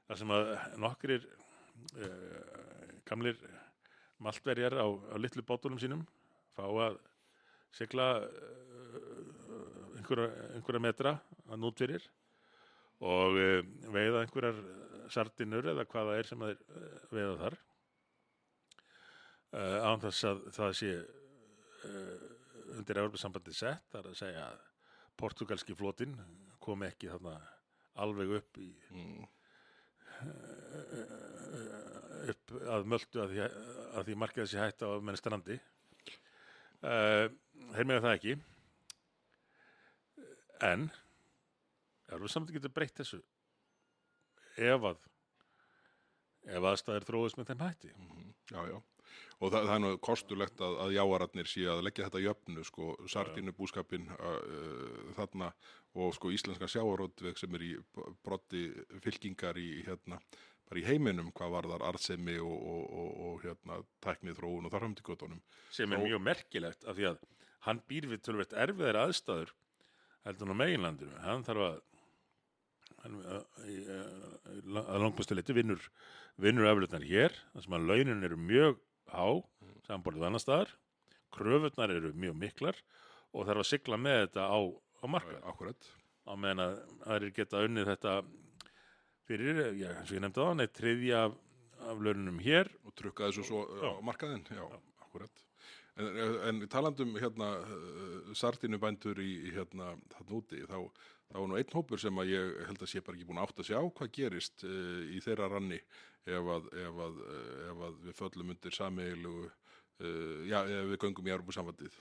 Það sem að nokkrir gamlir maltverjar á litlu bátunum sínum fá að sigla einhverja metra að nútfyrir og veiða einhverjar sardinur eða hvað það er sem þeir veiða þar án þess að það sé undir Evrópusambandið sett, það er að segja að portugalski flotinn kom ekki þarna alveg upp upp að Möltu að því markið þessi hætta á menn strandi. Þeir mega það ekki, en Evrópusambandið getur breytt þessu ef aðstæður þróast með þeim hætti. Já, já. Og það er nú kostulegt að jáararnir sé að leggja þetta jöfnu, sko, sardínubúskapinn þarna og sko íslenskan sjávarútveg sem er í broddi fylkingar í bara í heiminum hvað varðar arðsemi og tækni þróun og þar fram til götunum. Sem er mjög merkilegt af því að hann býr við töluvert erfiðar aðstæður heldur á meginlandinu. Hann þarf að langmestu leyti vinnur aflutnar hér, þar sem að launin eru mjög há, samanborið annar staðar, kröfurnar eru mjög miklar og þarf að sigla með þetta á markað. Akkurat. Á meðan að aðrir geta unnið þetta fyrir, eins og ég nefndi á hann, 1/3 af laununum hér. Og trukka þessu svo á markaðinn, já, akkurat. En talandum sardínubændur í þarna úti, þá var nú einn hópur sem að ég held að sé bara ekki búin að átta sig á hvað gerist í þeirra ranni ef að við föllum undir sameiginlegu, ef við göngum í Evrópusambandið.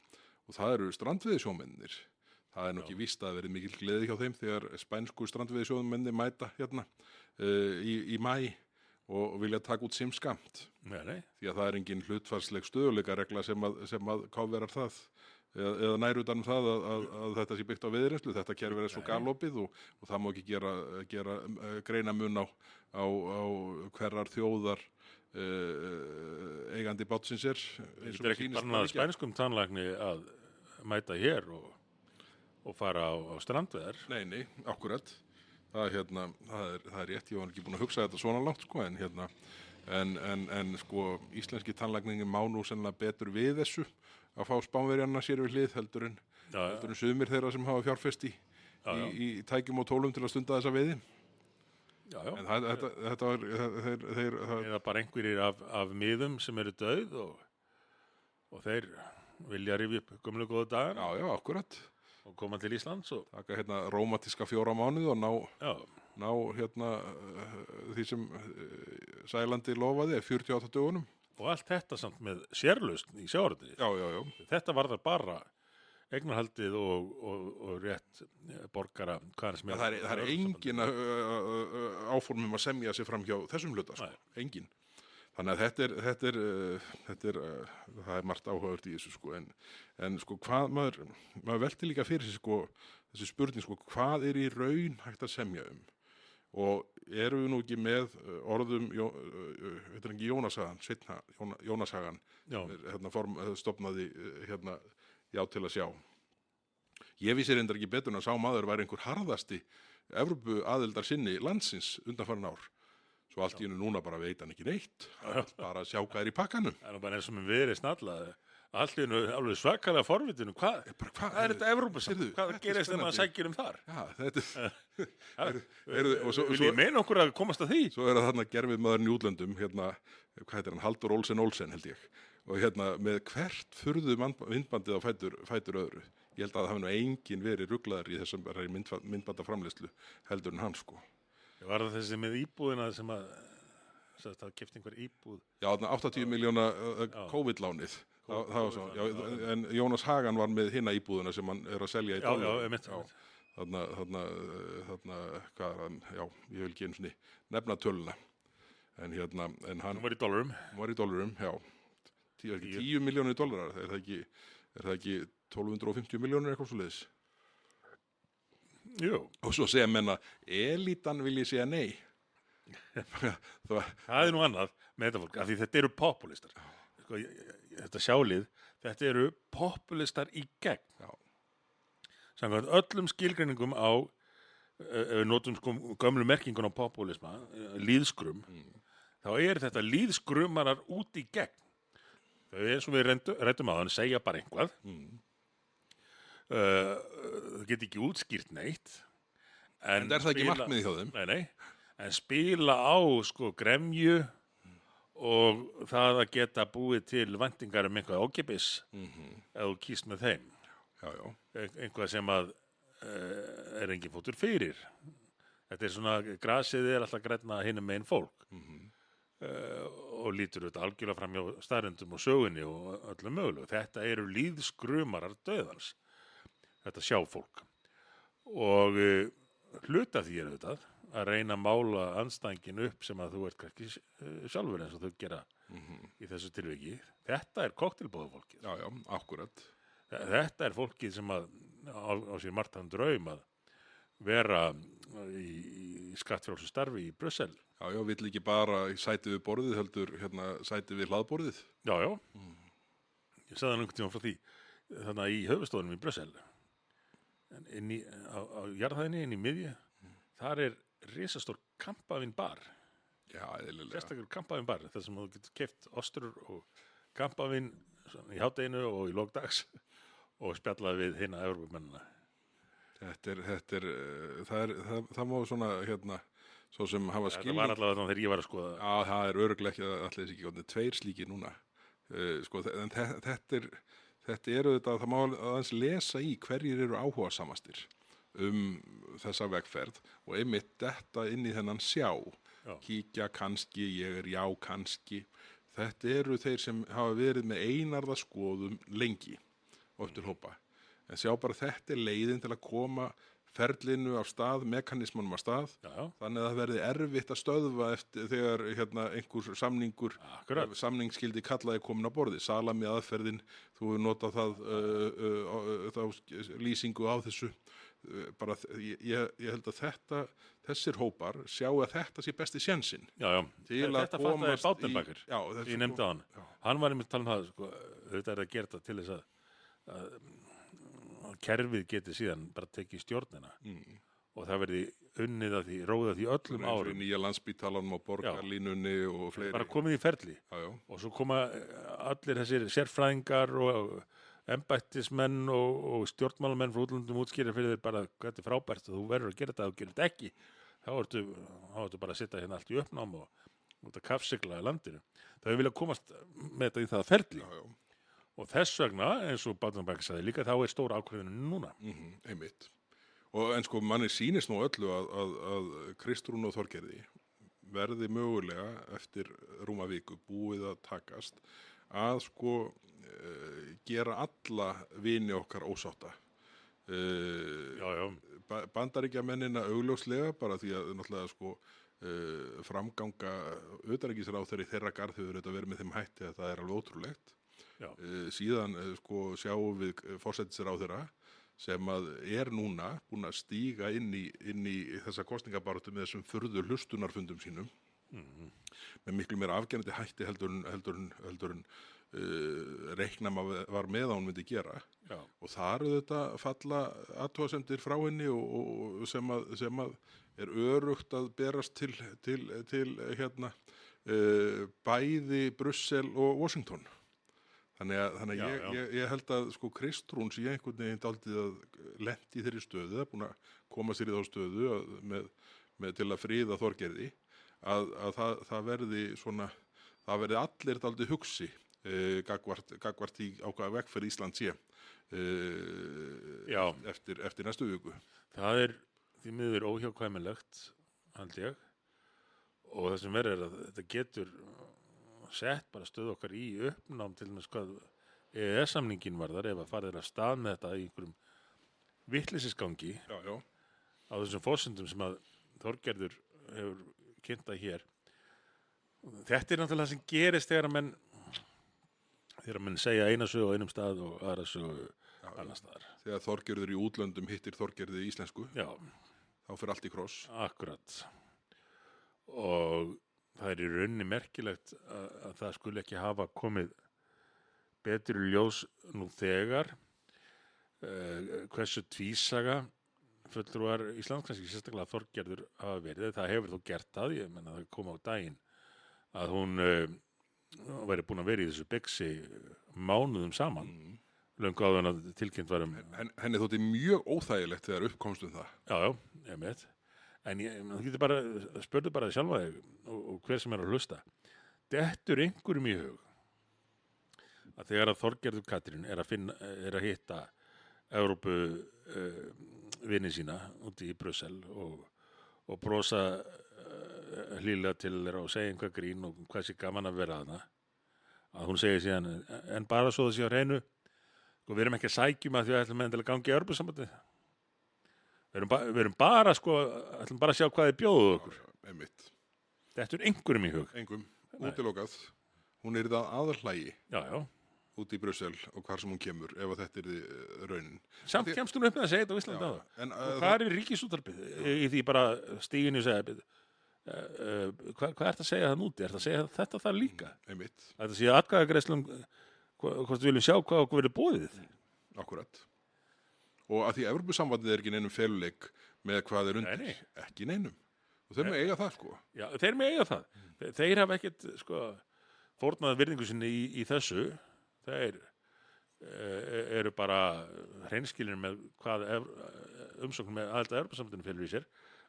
Og það eru strandveiðisjómennir. Það er nú ekki víst að verið mikil gleði hjá þeim þegar spænsku strandveiðisjómennir mæta hérna í maí og vilja taka út simskamt. Nei. Því að það er engin hlutfarsleg stöðuleikaregla sem að káverar það eða nær utan það að þetta sé byggt á veiðireynslu. Þetta kerfi er svo galopið og það má ekki gera greinamun á hverrar þjóðar eigandi bátsins er. Þetta er ekki bara spænskum tannlækni að mæta hér og fara á strandveiðar. Nei, akkurat. Það er rétt, ég var ekki búin að hugsa þetta svona langt, sko, en sko íslenski tannlækningin má nú sennilega betur við þessu að fá Spánverjana sér við hlið heldur en sumir þeirra sem hafa fjárfest í tækjum og tólum til að stunda þessa veiði. Já. En þetta var eða bara einhverjir af miðum sem eru dauð og þeir vilja rifja upp gömlu góðu dagar. Já, akkurat. Og koma til Íslands og taka rómatíska 4 mánuði og ná því sem Sælandi lofaði 48 dögunum. Og allt þetta samt með sérlausn í sjávarútvegi. Já. Þetta var það bara eignarhaldið og rétt borgara hvað sem það er engin áformum að semja sig fram hjá þessum hluta, sko. Engin. Þannig að það er margt áhugavert í þessu, sko, en sko hvað maður velti líka fyrir sig, sko, þessi spurning, sko, hvað er í raun hægt að semja um? Og erum við nú ekki með orðum, veitir ekki Jónashagan, seinna Jónashagan, stofnaði Já til að sjá. Ég vissi reyndar ekki betur en að sá maður væri einhver harðasti Evrópu aðildar sinni landsins undanfarin ár. Svo allt í einu núna bara veit hann ekki neitt, bara að sjá hvað er í pakkanum. Það er bara eins og með verið snarlaði. Allt í einu alveg svakalega forvitinu. Hvað er þetta Evrópusamband? Hvað gerist þegar maður sækir þar? Já, þetta vil ég meina okkur að komast að því? Svo er það þarna gerfið maðurinn í útlöndum, hvað heitir hann, Halldór Olsen held ég, og með hvert furðu myndbandið á fætur öðru. Ég held að það hafi nú engin verið ruglaðar í þessum myndbandaframleiðslu heldur en hann, sko. Var það þessi með íbúðina sem að keypti einhver íbúð? Já, 80 milljóna COVID-lánið. Það var svo, en Jónas Hagan var með hinna íbúðina sem hann er að selja í dollar. Já, einmitt. Þarna, hvað er hann? Já, ég vil ekki einu sinni nefna töluna. En hann var í dollarum. Var í dollarum, já. 10 milljónir dollarar. Er það ekki 1250 milljónir eitthvað svoleiðis? Jú, Og svo segja menna, elítan vil ég segja nei. það er nú annað með þetta fólk, af því þetta eru populistar. Sko, þetta sjálið, þetta eru populistar í gegn. Já. Samkvæmt öllum skilgreiningum á, ef við notum sko gömlu merkingun á populisma, lýðskrum, þá þetta lýðskrumarar út í gegn. Þau eins og við ræddum á þann, segja bara einhvað. Þau geta ekki útskýrt neitt. En er það ekki markmiðið hjá þeim? Nei, en spila á sko gremju og það að geta búið til væntingar eitthvað ókeypis ef þú kýst með þeim. Já, já. Eitthvað sem að er engin fótur fyrir. Þetta svona, grasið alltaf grænna hinum megin fólk og lítur þetta algjörlega fram hjá staðreyndum og sögunni og öllum mögulegu. Þetta eru lýðskrumarar dauðans, þetta sjáfólk. Og hluta því auðvitað að reyna að mála andstæðinginn upp sem að þú ert kannski sjálfur eins og þau gera í þessu tilviki. Þetta er kokteilboðafólkið. Já, já, akkurat. Þetta er fólkið sem að á sér margtann draum að vera í skattfrjálsu starfi í Brussel. Já, já, vill ekki bara sæti við borðið heldur sæti við hlaðborðið. Já, já. Ég sagði einhvern tíma frá því þannig í höfuðstofunum í Brussel. En á jarðhæðinni inn í miðju, þar er risastór kampavín bar. Já, eðlilega. Sérstakur kampavín bar, þar sem þú getur keypt ostur og kampavín í hádeginu og í lok dags og spjallað við hina Evrópumennina. Það má svona svo sem hafa skilning. Þetta var allavega þannig þegar ég var að skoða. Já, það er örugglega ekki að allir ekki góðnir tveir slíkir núna. En þetta eru þetta, það má aðeins lesa í hverjir eru áhugasamastir þessa vegferð og einmitt detta inn í þennan sjá. Já. Kíkja kannski, ég er já kannski. Þetta eru þeir sem hafa verið með einarða skoðum lengi og upp til hópa. En sjá bara þetta er leiðin til að koma ferlinu af stað, mekanismunum af stað. Já. Þannig að það verði erfitt að stöðva eftir þegar einhver samningur, samningsskildi kallaði komin á borði. Salami aðferðin, þú hefur notað þá lýsingu á þessu. Bara ég held að þessir hópar sjá að þetta sé besti sénsinn. Já, já. Þetta fattaði Baudenbacher. Já, ég nefndi á hann. Já. Hann var einmitt talað um það, sko, þetta er að gera þetta til þess að kerfið geti síðan bara tekið stjórnina og það verði unnið að því, róða því öllum árum. Í nýja Landspítalanum og borgarlínunni og fleiri. Bara komið í ferli. Já, já. Og svo koma allir þessir sérfræðingar og embættismenn og stjórnmálamenn frá útlöndum útskýrir fyrir þeir bara hvað er frábært og þú verður að gera þetta og gera þetta ekki. Þá ertu bara að setja hérna allt í uppnám og út að kafsigla í landinu. Það vilja komast með þetta í það ferli. Já, já. Og þess vegna, eins og Baudenbacher sagði líka, þá er stóra ákvörðunin núna. Einmitt. En sko manni sýnist nú öllu að Kristrún og Þorgerði verði mögulega eftir rúma viku búið að takast að sko gera alla vini okkar ósátta. Já, já. Bandaríkjamennina augljóslega bara því að náttúrulega sko framganga utanríkisráðherra í þeirra garð hefur þetta verið með þeim hætti að það er alveg ótrúlegt. Síðan sko sjáum við forsætisráðherra sem að er núna búin að stíga inn í þessa kosningabaráttu með þessum furðu hlustunarfundum sínum með miklu meira afgerandi hætti heldur en reikna var með að hún myndi gera. Já. Og þar þetta falla athugasemdir frá henni og sem að er örugt að berast til bæði Brussel og Washington. Þannig að ég held að sko Kristrún sé einhvern veginn dálítið að lent í þeirri stöðu, það búin að koma sér í þá stöðu með til að friða Þorgerði, að það verði svona, það verði allir dálítið hugsi gagvart í ákvaða vegferð Ísland sé eftir næstu viku. Það er því miður óhjákvæmilegt, held ég, og það sem er að þetta getur sett bara stöð okkar í uppnám til þess hvað EES-samningin varðar ef að farið af stað með þetta í einhverjum vitleysisgangi á þessum forsendum sem að Þorgerður hefur kynntað hér. Þetta er náttúrulega það sem gerist þegar menn segja eina sögu á einum stað og aðra sögu annars staðar. Þegar Þorgerður í útlöndum hittir Þorgerði í íslensku, Já, þá fyrir allt í kross. akkurat. Og það er í rauninni merkilegt að það skuli ekki hafa komið betur í ljós nú þegar hversu tvísaga fulltrúar Íslands, kannski sérstaklega Þorgerður hafa verið. Það hefur þó gert það, ég menna það kom á daginn að hún væri búin að vera í þessu bygsi mánuðum saman, löngu áður en að tilkynnt var Henni þótti mjög óþægilegt þegar uppkomst það. Já, ég veit. En þú getur bara, spurðu bara sjálfa þig og hver sem er að hlusta. Dettur einhverjum í hug að þegar að Þorgerður Katrín er að hitta Evrópu vini sína úti í Brussel og brosa hlýlega til þeirra og segja einhver grín og hvað sé gaman að vera þarna, að hún segir síðan en bara svo það sé á hreinu, við erum ekki að sækjum að því að ætlum endilega gangi í Evrópusambandið. Við erum bara ætlum bara að sjá hvað þið bjóðu okkur. Einmitt. Þetta er einhverjum í hug. Engum, útilokað. Hún er það aðalhlægi Já. út í Brussel og hvar sem hún kemur ef að þetta er raunin. Samt kemst hún upp með að segja þetta á Íslandi á það. Og hvað er ríkisútvarpið í því bara stíginu segja hvað ert að segja það núti? Ert að segja þetta það líka? Einmitt. Þetta sé atkvæðagreiðslum hvort við viljum sjá hvað okkur verið boðið. Akkurat. Og að því Evrópusambandið er ekki neinum feluleik með hvað er undir. Nei. Ekki neinum. Og þeir með eiga það, sko. Já, þeir með eiga það. Þeir hafa ekkert, fórnað virðingu sinni í þessu. Þeir eru bara hreinskilir með hvað umsókn með aðelda Evrópusambandinu felur í sér.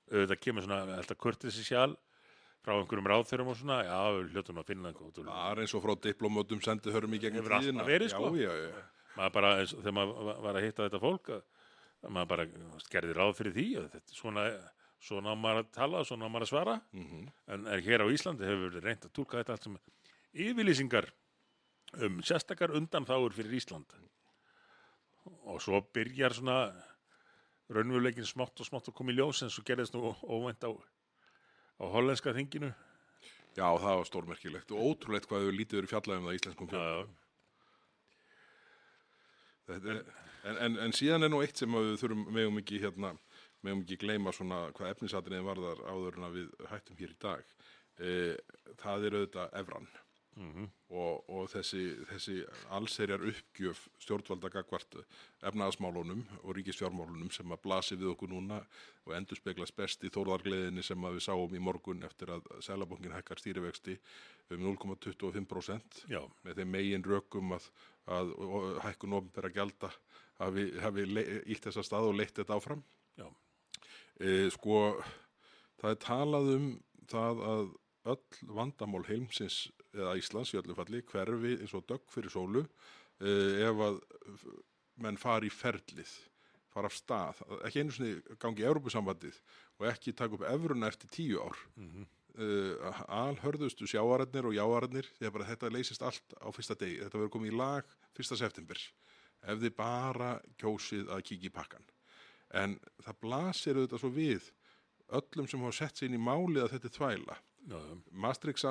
Það kemur svona alltaf kurteisi sjál frá einhverjum ráðherrum og svona, já, við hljótum að finna einhver. Það er eins og frá diplomötum sendiherrum í gegnum tíðina. Hefur alltaf verið, sko. Já. Maður bara, þegar maður var að hitta þetta fólk, að maður bara gerði ráð fyrir því að þetta svona á maður að tala, svona á maður að svara. En hér á Íslandi hefur verið reynt að túlka þetta allt sem yfirlýsingar sérstakar undanþágur fyrir Ísland. Og svo byrjar svona raunveruleikinn smátt og koma í ljós, en svo gerðist nú óvænt á hollenska þinginu. Já, það var stórmerkilegt og ótrúlegt hvað þau lítið eru fjallað það í íslenskum fjallum. En síðan er nú eitt sem við megum ekki gleyma svona hvað efnisatriðin varðar áður en að við hættum hér í dag. Það er auðvitað evran. Og þessi allsherjar uppgjöf stjórnvalda gagnvart efnahagsmálunum og ríkisfjármálunum sem að blasi við okkur núna og endurspeglast best í þórðargleðinni sem að við sáum í morgun eftir að Seðlabankinn hækkar stýrivexti 0,25% með þeim megin rökum að hækkun opinberra gjalda hafi ítt þessa stað og leitt þetta áfram. Það er talað það að öll vandamál heimsins eða Íslands í öllu falli hverfi eins og dögg fyrir sólu ef að menn fari í ferlið, fara af stað, ekki einu sinni gangi í Evrópusambandið og ekki taka upp evruna eftir 10 ár. Alhörðustu sjávararnir og jávararnir þegar bara þetta leysist allt á fyrsta degi. Þetta verður komið í lag 1. september ef þið bara kjósið að kíkja í pakkan. En það blasir auðvitað svo við öllum sem hafa sett sig inn í málið að þetta er þvæla. Maastricht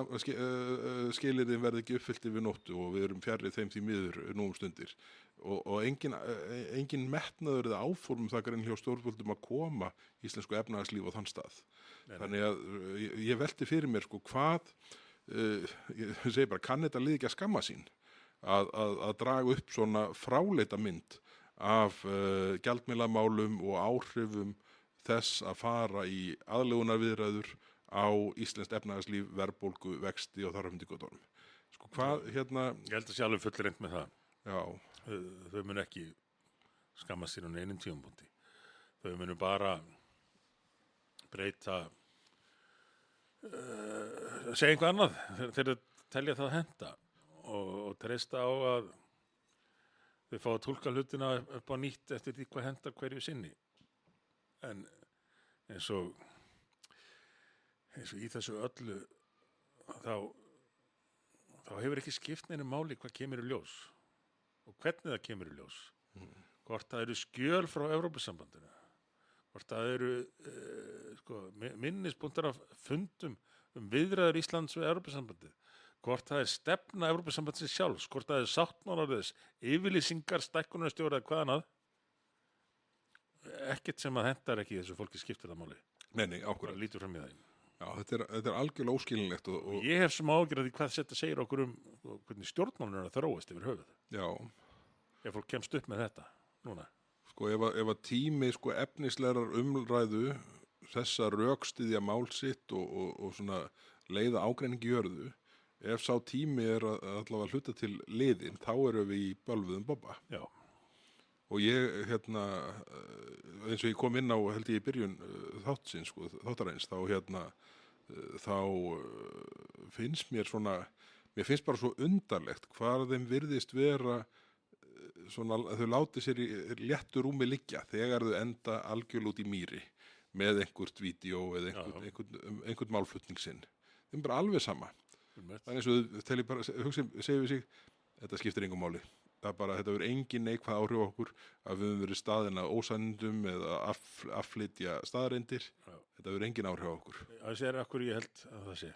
skilyrðin verði ekki uppfyllt yfir nóttu og við erum fjarri þeim því miður nú stundir og engin metnaður eða áform það grein hjá stjórnvöldum að koma íslensku efnahagslíf á þann stað. Þannig að ég velti fyrir mér hvað ég segi bara, kann þetta lið ekki að skamma sín að draga upp svona fráleita mynd af gjaldmiðlamálum og áhrifum þess að fara í aðlögunarviðræður á íslenskt efnahagslíf, verðbólgu, vexti og þar af undir götunum. Ég held að sjálfur fullreynt með það. Já. Þau mun ekki skammast sín á neinum tímapunkti. Þau munu bara breyta segja einhvað annað þegar telja það henta og treysta á að þau fá að túlka hlutina upp á nýtt eftir því hvað hentar hverju sinni. En eins og í þessu öllu þá hefur ekki skipt neinu máli hvað kemur í ljós og hvernig það kemur í ljós. Hvort það eru skjöl frá Evrópusambandinu, hvort það eru minnispunktar af fundum viðræður Íslands við Evrópusambandið, hvort það er stefna Evrópusambandsins sjálfs, hvort það er sáttmálar þess, yfirlýsingar, stækkunarstjóra eða hvað annað, ekkert sem að hendar ekki þessu fólki skiptir það máli. Nei, Bara ákvörð. lítur fram í það. Já, þetta er algjörlega óskilinlegt og Ég hef sem ágjör að því hvað þetta segir okkur hvernig stjórnmálun er að þróast yfir höfuð. já, Ef fólk kemst upp með þetta núna. sko ef að tími sko efnislegar umræðu þessa rökstyðja mál sitt og svona leiða ágreiningi í jörðu, ef sá tími er að allavega hluta til liðin, þá erum við í bölvuðum bobba. Já, Og ég, eins og ég kom inn á, held ég í byrjun þáttsins, sko, þáttaræns, þá finnst mér mér finnst bara svo undarlegt hvað þeim virðist vera svona, þau láti sér í léttu rúmi liggja þegar þau enda algjörl út í mýri með einhvert vídeo eða einhvern málflutning sinn. Þeim bara alveg sama. Það er eins og þau telji bara, segir við sig, þetta skiptir engum máli. Það er bara, þetta verður engin neikvæð áhrif á okkur að við höfum verið staðina ósannindum eða afflytja staðareindir. Þetta verður engin áhrif á okkur. það sér akkur ég held að það sé.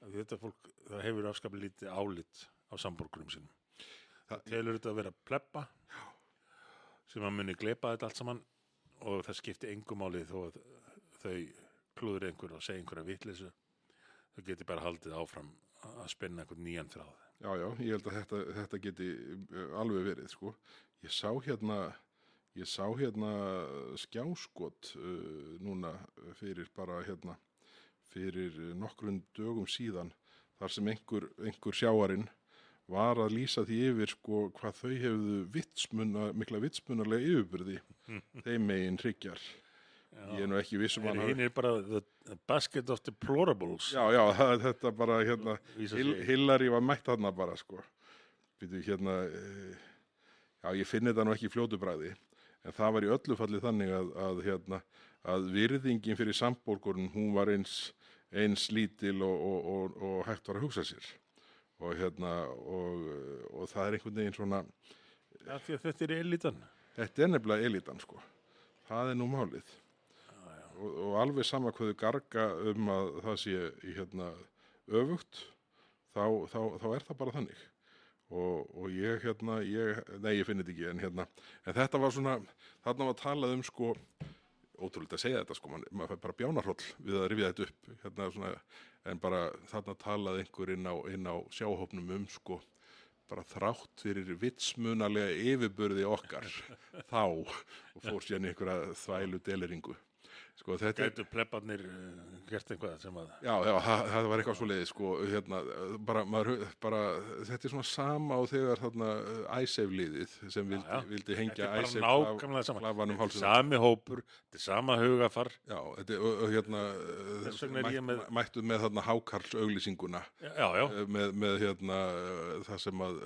Að þetta fólk, það hefur afskaplega lítið álit á samborgurum sínum. Það telur þetta að vera pleppa sem að muni gleipa þetta allt saman og það skipti engum máli þó að þau klúður einhver og segja einhverja vitleysu. Þau geti bara haldið áfram að spenna einhvern nýjan þráð. Já, ég held að þetta geti alveg verið, sko. Ég sá hérna skjáskot núna fyrir nokkrum dögum síðan þar sem einhver sjáarinn var að lýsa því yfir, sko, hvað þau hefðu mikla vitsmunarlega yfirbyrði þeim megin hryggjar. Ég er nú ekki vissum að Hinn er bara the basket of deplorables. Já, þetta bara Vísa sig. Hillary var mætt þarna bara, sko. Býtu já, ég finn þetta nú ekki í fljótu bragði, en það var í öllu falli þannig að virðingin fyrir samborgurinn, hún var eins lítil og hægt var að hugsa sér. Og það er einhvern veginn svona, Ja, því að þetta er elitan. þetta er nefnilega elitan, sko. Það er nú málið. Og alveg sama hvað þau garga að það sé öfugt, þá er það bara þannig. Og ég finn þetta ekki, en þetta var svona, þarna var talað sko, ótrúlega að segja þetta, sko, maður fær bara bjánarhroll við að rifja þetta upp, en bara þarna talaði einhver inn á sjáhópnum sko, bara þrátt fyrir vitsmunalega yfirburði okkar þá, og fór síðan einhverja þvælu deleringu. Sko, Gætu plebbarnir gert eitthvað sem að... Já, það var eitthvað svo leiði, sko, þetta er svona sama og þegar ISAF-liðið sem vildi hengja ISAF-klafanum hálsinn. Þetta er sami hópur, þetta er sama hugafar. Já, mættu með hákarls auglýsinguna. Já. Með það sem að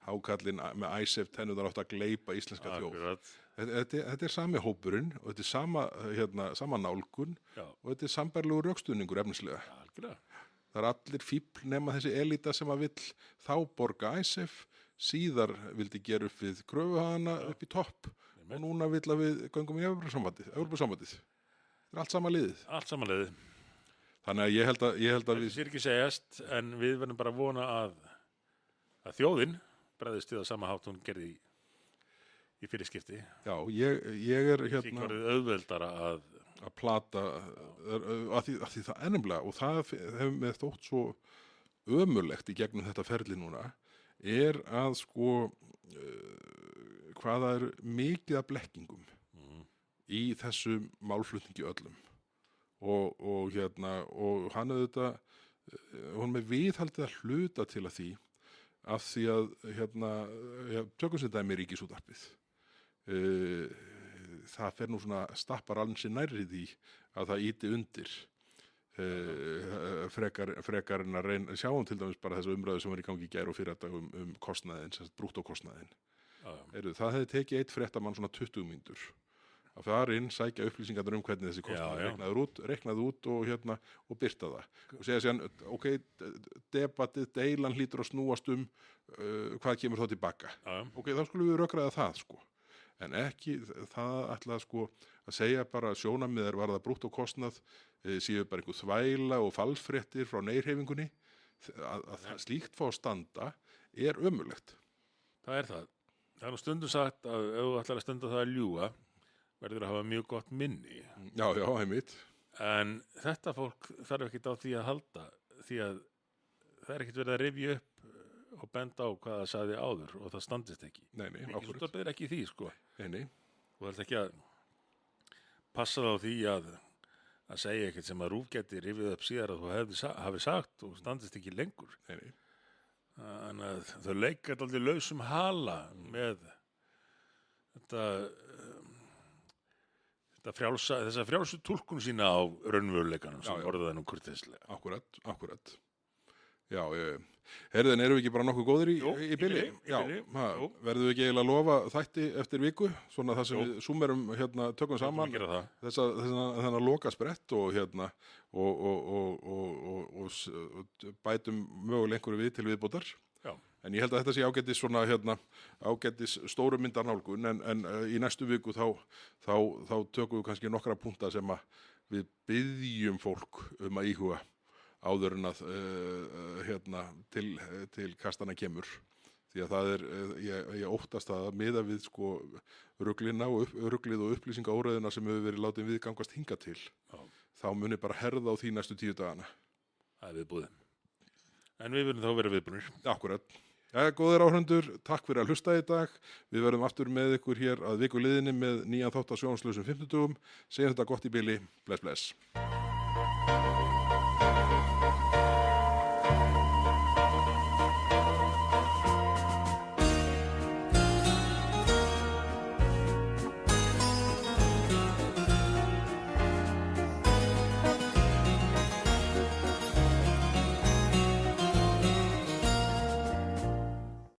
hákarlinn með ISAF-tennurnar átt að gleypa íslenska þjóð. Akkurat. Þetta er sami hópurinn og þetta er sama nálgun og þetta er sambærilegur rökstuðningur efnislega. Algjörlega. Það er allir fífl nema þessi elita sem að vill þá borga ISAF, síðar vildi gera upp við kröfuhana upp í topp og núna vill að við göngum í Evrópusambandið. Það er allt sama liðið. Allt sama liðið. Þannig að ég held að Það sér ekki segjast, en við verðum bara að vona að þjóðin bregðist við á sama hátt hún gerði í fyrirskipti. Já, ég er Sýkvarðið auðveldara að plata að því það ennumlega, og það hefur með þótt svo ömurlegt í gegnum þetta ferli núna, er að sko hvaða er mikið af blekkingum í þessu málflutningi öllum og hann auðvitað hún með viðhaldið að hluta til að því af því að tökum sem dæmi Ríkisútvarpið. Það fer nú svona stappar alls í nærri því að það ýti undir frekar en að reyna, sjáum til dæmis bara þessu umræðu sem var í gangi í gær og fyrir þetta kostnaðinn, brúttókostnaðinn. Það hefði tekið eitt fréttamann svona 20 mínútur að fara inn, sækja upplýsingar hvernig þessi kostnaður reiknaði út og birta það og segja síðan, ok, debatið, deilan hlýtur að snúast hvað kemur þá tilbaka. Ok, þá skulum við rökræða það, sko. En ekki það ætla sko að segja bara að sjónarmiðar varða brúttókostnað séu bara einhver þvæla og falsfréttir frá neyðhreyfingunni. að slíkt fá að standa er ömurlegt. Það er það. Það er nú stundum sagt að ef þú ætlar að stunda það að ljúga, verður að hafa mjög gott minni. Já, einmitt. En þetta fólk þarf ekkert á því að halda, því að það er ekkert verið að rifja upp og benda á hvað það sagði áður og það standist ekki. Nei, ákvörð. Ríkisútvarpið er ekki í því, sko. Nei. Þú þarf ekki að passa það á því að segja ekkert sem að RÚV geti rifið upp síðar að þú hafi sagt og standist ekki lengur. Nei. Þannig að þau leika aldrei lausum hala með þessa frjálsu túlkun sína á raunveruleikanum sem orðaði nú kurteislega. Akkúrat. Já, herðin, erum við ekki bara nokkuð góðir í bili? Já, verðum við ekki eiginlega að lofa þætti eftir viku, svona það sem við súmerum tökum saman þennan loka sprett og og bætum mögulega einhverju við til viðbótar. Já. En ég held að þetta sé ágætis svona ágætis stóru myndarnálgun en í næstu viku þá tökum við kannski nokkra punkta sem að við biðjum fólk að íhuga áður en að til kastana kemur. Því að það er, ég óttast að miða við ruglið og upplýsingaóreiðuna sem hefur verið látið viðgangast hingað til. Já. Þá muni bara herða á því næstu 10 dagana. Það er viðbúðið. En við verðum þá að vera viðbúnir. Akkúrat. Góðir áhorfendur, takk fyrir að hlusta í dag. Við verðum aftur með ykkur hér að viku liðinni með nýjan þátt á sjónvarpslausum 50 dögum. Segjum þetta gott í bili. Bless.